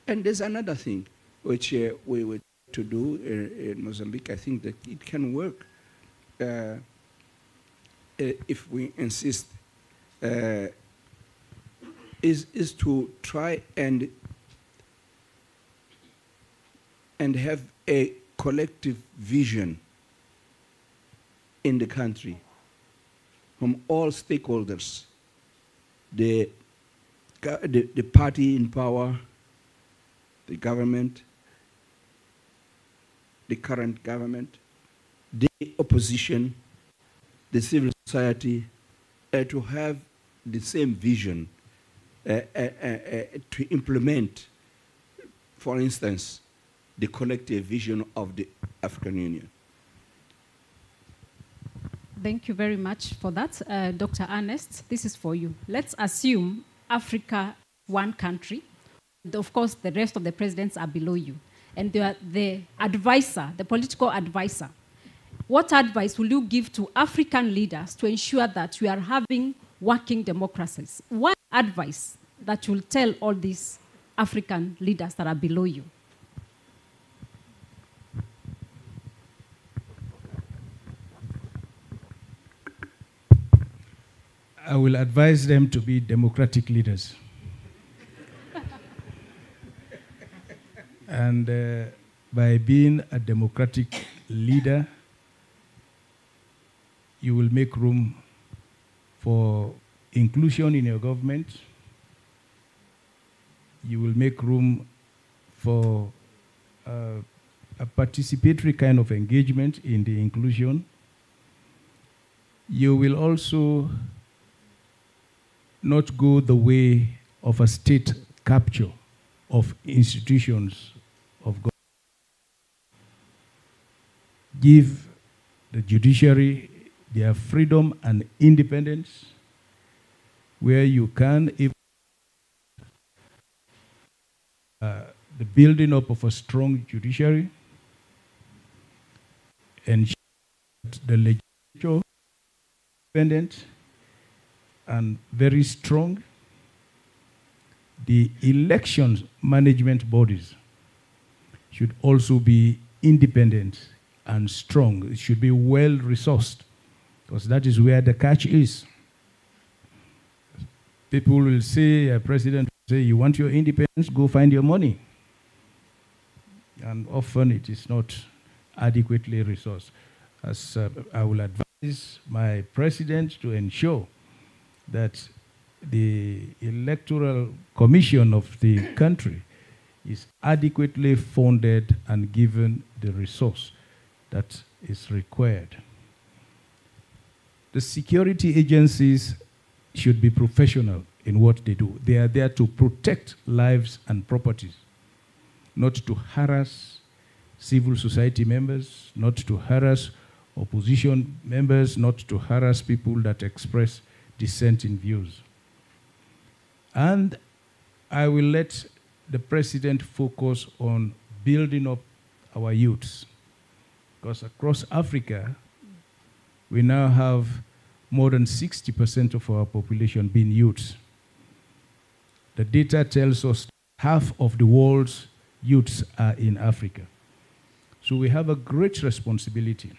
And there's another thing which we were to do in Mozambique. I think that it can work if we insist, is to try and have a collective vision in the country from all stakeholders, the party in power, the government, the current government, the opposition, the civil society, to have the same vision to implement, for instance, the collective vision of the African Union. Thank you very much for that. Dr. Ernest, this is for you. Let's assume Africa, one country, Of course, the rest of the presidents are below you. And they are the advisor, the political advisor. What advice will you give to African leaders to ensure that we are having working democracies? What advice that you will tell all these African leaders that are below you? I will advise them to be democratic leaders. And by being a democratic leader, you will make room for inclusion in your government. You will make room for a participatory kind of engagement in the inclusion. You will also not go the way of a state capture of institutions of government. Give the judiciary their freedom and independence, where you can, if the building up of a strong judiciary, and the legislature independent and very strong. The elections management bodies should also be independent and strong. It should be well resourced, because that is where the catch is. People will say, a president will say, you want your independence, go find your money. And often it is not adequately resourced. As I will advise my president to ensure that the electoral commission of the country is adequately funded and given the resource that is required. The security agencies should be professional in what they do. They are there to protect lives and properties, not to harass civil society members, not to harass opposition members, not to harass people that express dissenting views. And I will let the president focus on building up our youths, because across Africa, we now have more than 60% of our population being youths. The data tells us half of the world's youths are in Africa. So we have a great responsibility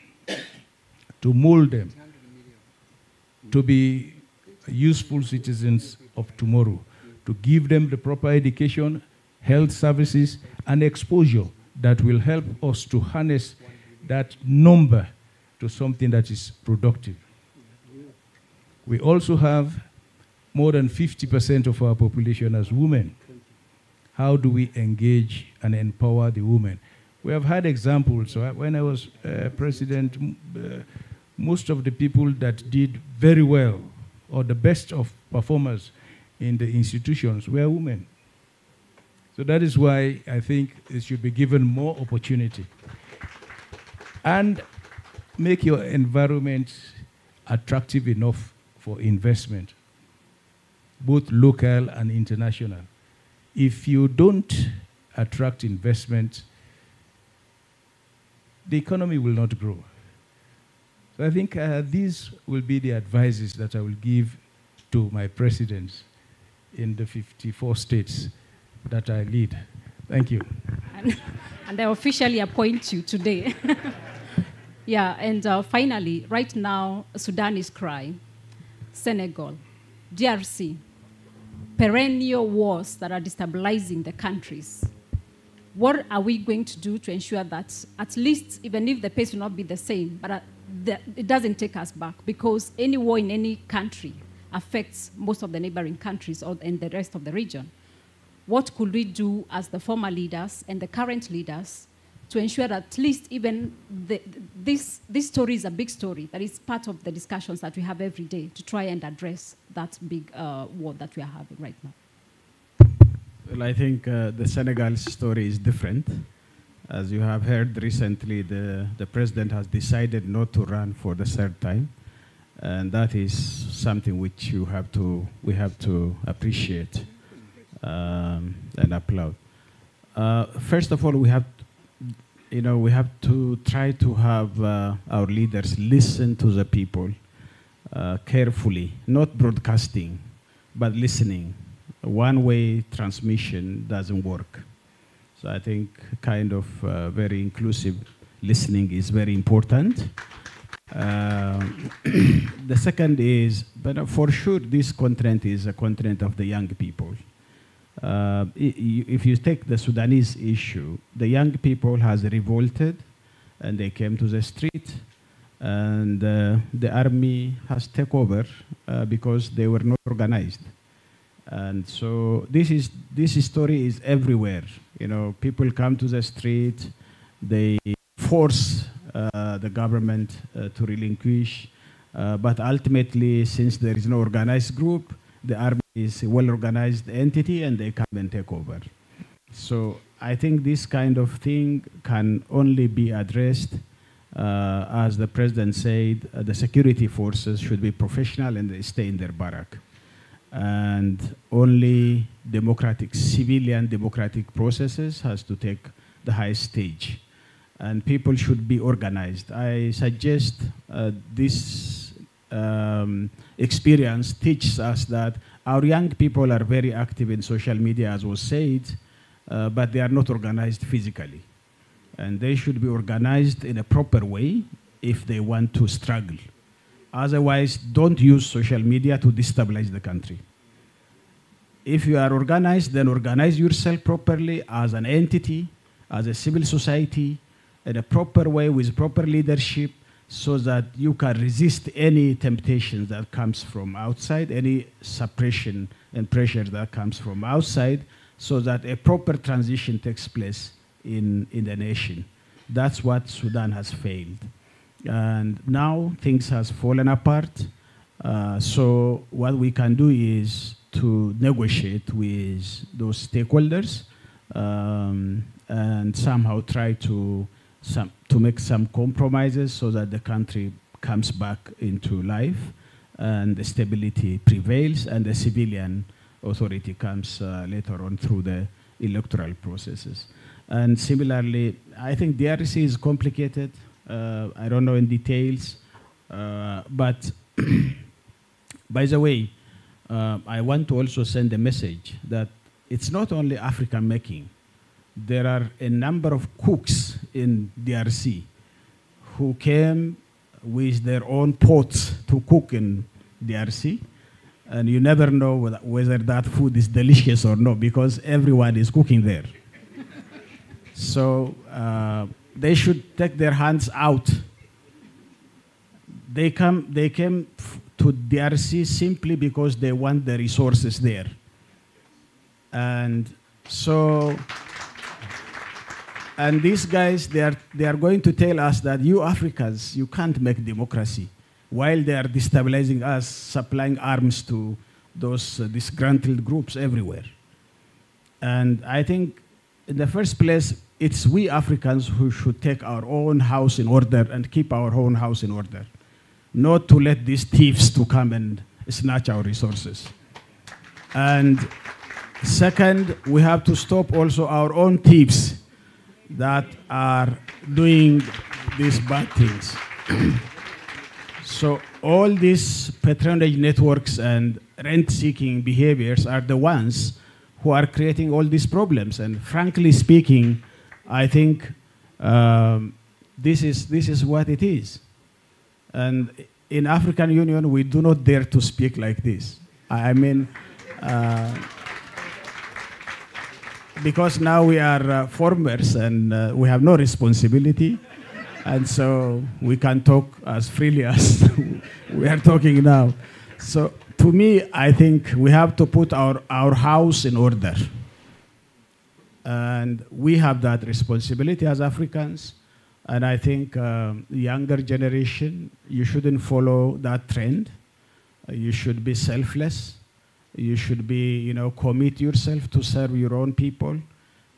to mold them to be useful citizens of tomorrow, to give them the proper education, health services, and exposure that will help us to harness that number to something that is productive. We also have more than 50% of our population as women. How do we engage and empower the women? We have had examples. So when I was president, most of the people that did very well, or the best of performers in the institutions, were women. So that is why I think it should be given more opportunity. And make your environment attractive enough for investment, both local and international. If you don't attract investment, the economy will not grow. So I think these will be the advices that I will give to my presidents in the 54 states that I lead. Thank you. And I officially appoint you today. Yeah, and finally, right now, Sudan is crying. Senegal, DRC, perennial wars that are destabilizing the countries. What are we going to do to ensure that at least, even if the pace will not be the same, but it doesn't take us back? Because any war in any country affects most of the neighboring countries and the rest of the region. What could we do as the former leaders and the current leaders to ensure that at least even this story is a big story, that is part of the discussions that we have every day to try and address that big war that we are having right now? Well, I think the Senegal story is different. As you have heard recently, the president has decided not to run for the third time. And that is something which we have to appreciate. and applaud. First of all, we have to try to have our leaders listen to the people carefully, not broadcasting, but listening. One-way transmission doesn't work. So I think kind of very inclusive listening is very important. The second is, but for sure, this continent is a continent of the young people. If you take the Sudanese issue, the young people has revolted and they came to the street, and the army has taken over because they were not organized. And so this story is everywhere. You know, people come to the street, they force the government to relinquish, but ultimately, since there is no organized group, the army is a well-organized entity and they come and take over. So I think this kind of thing can only be addressed, as the president said, the security forces should be professional and they stay in their barrack. And only civilian democratic processes has to take the highest stage. And people should be organized. I suggest this experience teaches us that our young people are very active in social media, as was said, but they are not organized physically. And they should be organized in a proper way if they want to struggle. Otherwise, don't use social media to destabilize the country. If you are organized, then organize yourself properly as an entity, as a civil society, in a proper way with proper leadership, so that you can resist any temptations that comes from outside, any suppression and pressure that comes from outside, so that a proper transition takes place in the nation. That's what Sudan has failed. And now things has fallen apart. So what we can do is to negotiate with those stakeholders and somehow try to make some compromises so that the country comes back into life and the stability prevails and the civilian authority comes later on through the electoral processes. And similarly, I think DRC is complicated. I don't know in details, but by the way, I want to also send a message that it's not only African making. There are a number of cooks in DRC who came with their own pots to cook in DRC, and you never know whether that food is delicious or not because everyone is cooking there. So they should take their hands out. They came to DRC simply because they want the resources there. And so, and these guys, they are going to tell us that you Africans, you can't make democracy, while they are destabilizing us, supplying arms to those disgruntled groups everywhere. And I think, in the first place, it's we Africans who should take our own house in order and keep our own house in order, not to let these thieves to come and snatch our resources. And second, we have to stop also our own thieves that are doing these bad things. So all these patronage networks and rent-seeking behaviors are the ones who are creating all these problems. And frankly speaking, I think this is what it is. And in African Union, we do not dare to speak like this. I mean, because now we are formers and we have no responsibility. And so we can talk as freely as we are talking now. So to me, I think we have to put our house in order. And we have that responsibility as Africans. And I think the younger generation, you shouldn't follow that trend. You should be selfless. You should be, commit yourself to serve your own people,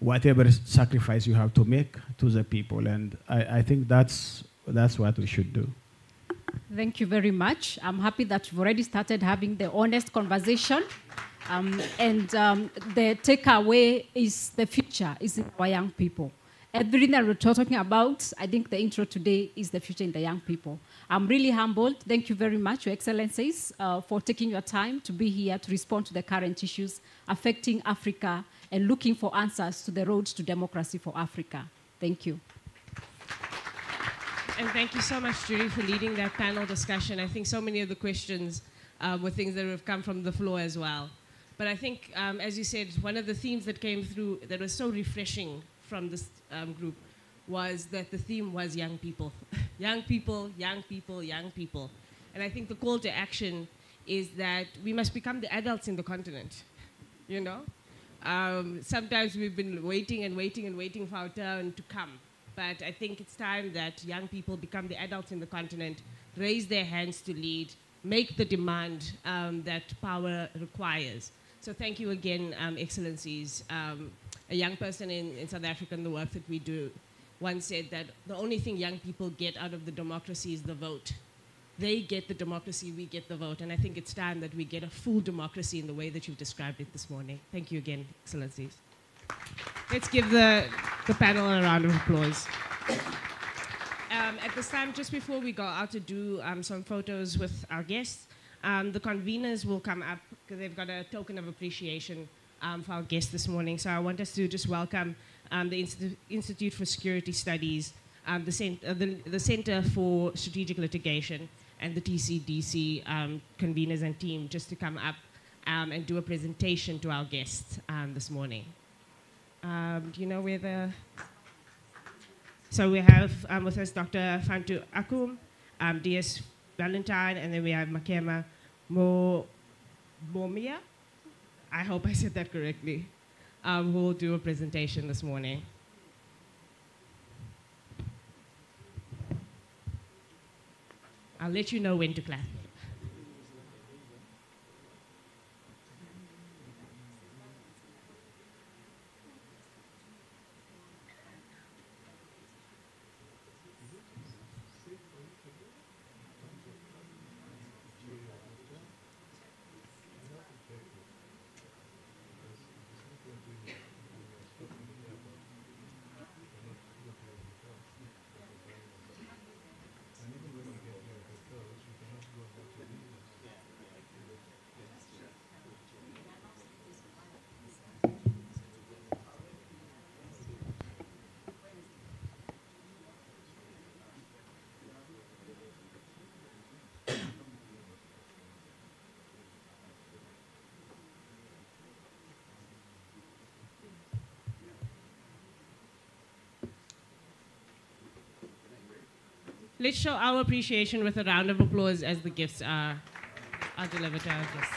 whatever sacrifice you have to make to the people. And I think that's what we should do. Thank you very much. I'm happy that we've already started having the honest conversation. The takeaway is the future is in our young people. Everything that we're talking about, I think the intro today is the future in the young people. I'm really humbled. Thank you very much, Your Excellencies, for taking your time to be here to respond to the current issues affecting Africa and looking for answers to the road to democracy for Africa. Thank you. And thank you so much, Judy, for leading that panel discussion. I think so many of the questions were things that have come from the floor as well. But I think, as you said, one of the themes that came through that was so refreshing from this group was that the theme was young people. Young people, young people, young people. And I think the call to action is that we must become the adults in the continent, you know? Sometimes we've been waiting and waiting and waiting for our turn to come. But I think it's time that young people become the adults in the continent, raise their hands to lead, make the demand that power requires. So thank you again, Excellencies. A young person in South Africa in the work that we do once said that the only thing young people get out of the democracy is the vote. They get the democracy, we get the vote. And I think it's time that we get a full democracy in the way that you've described it this morning. Thank you again, Excellencies. Let's give the panel a round of applause. At this time, just before we go out to do some photos with our guests, the conveners will come up because they've got a token of appreciation for our guests this morning. So I want us to just welcome the Institute for Security Studies, the Center for Strategic Litigation, and the TCDC conveners and team just to come up and do a presentation to our guests this morning. Do you know where the... So we have with us Dr. Fantu Akum, DS Valentine, and then we have Makema Momia. I hope I said that correctly. Who will do a presentation this morning. I'll let you know when to clap. Let's show our appreciation with a round of applause as the gifts are delivered to our guests.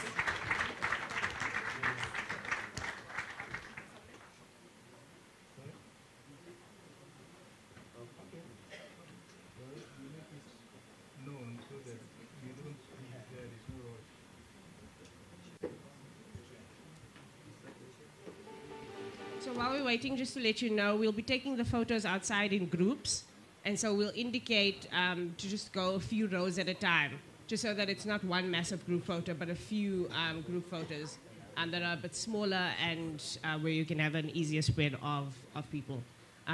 So while we're waiting, just to let you know, we'll be taking the photos outside in groups. And so we'll indicate to just go a few rows at a time, just so that it's not one massive group photo, but a few group photos that are a bit smaller and where you can have an easier spread of people.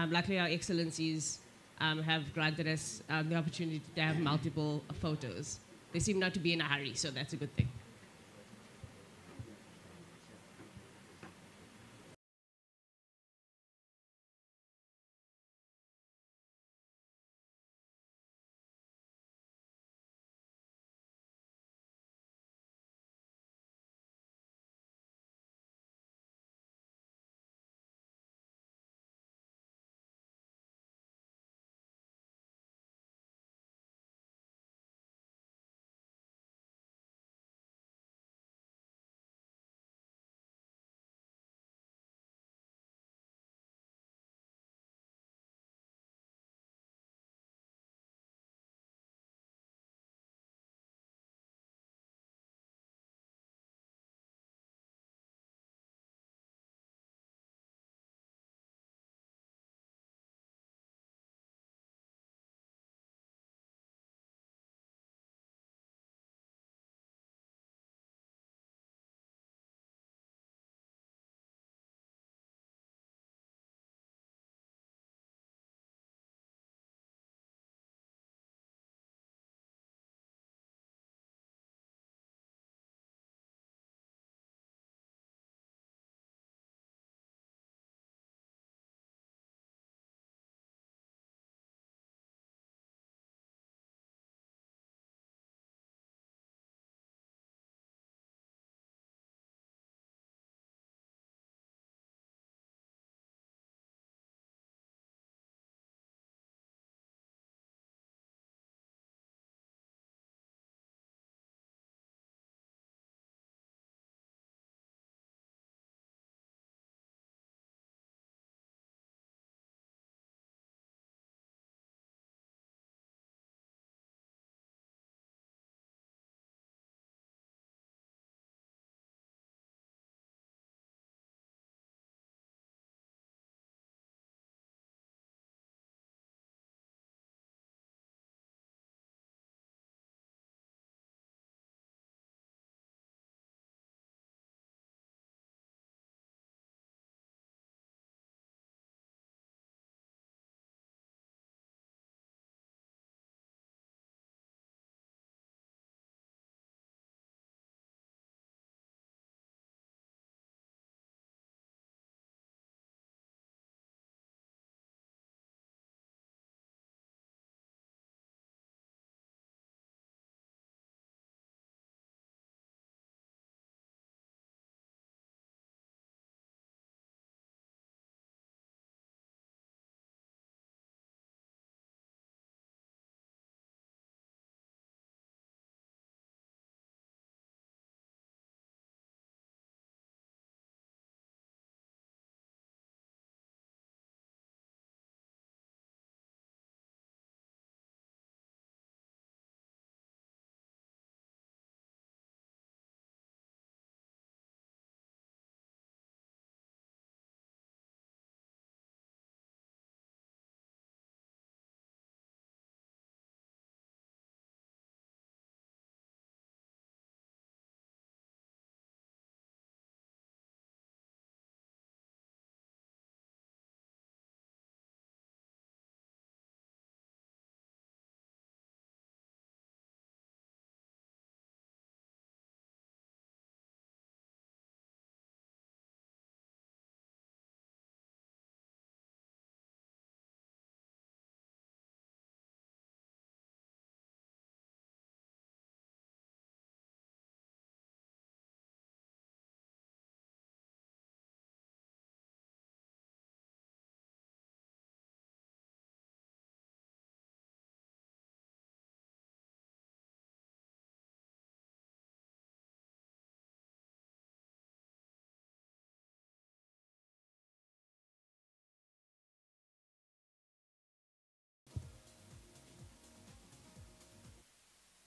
Luckily, our excellencies have granted us the opportunity to have multiple photos. They seem not to be in a hurry, so that's a good thing.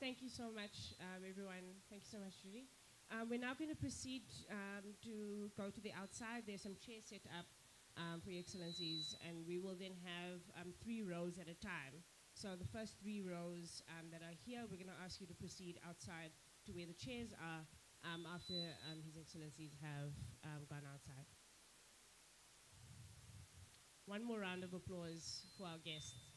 Thank you so much, everyone. Thank you so much, Judy. We're now going to proceed to go to the outside. There's some chairs set up for your excellencies, and we will then have 3 rows at a time. So the first 3 rows that are here, we're going to ask you to proceed outside to where the chairs are after His Excellencies have gone outside. One more round of applause for our guests.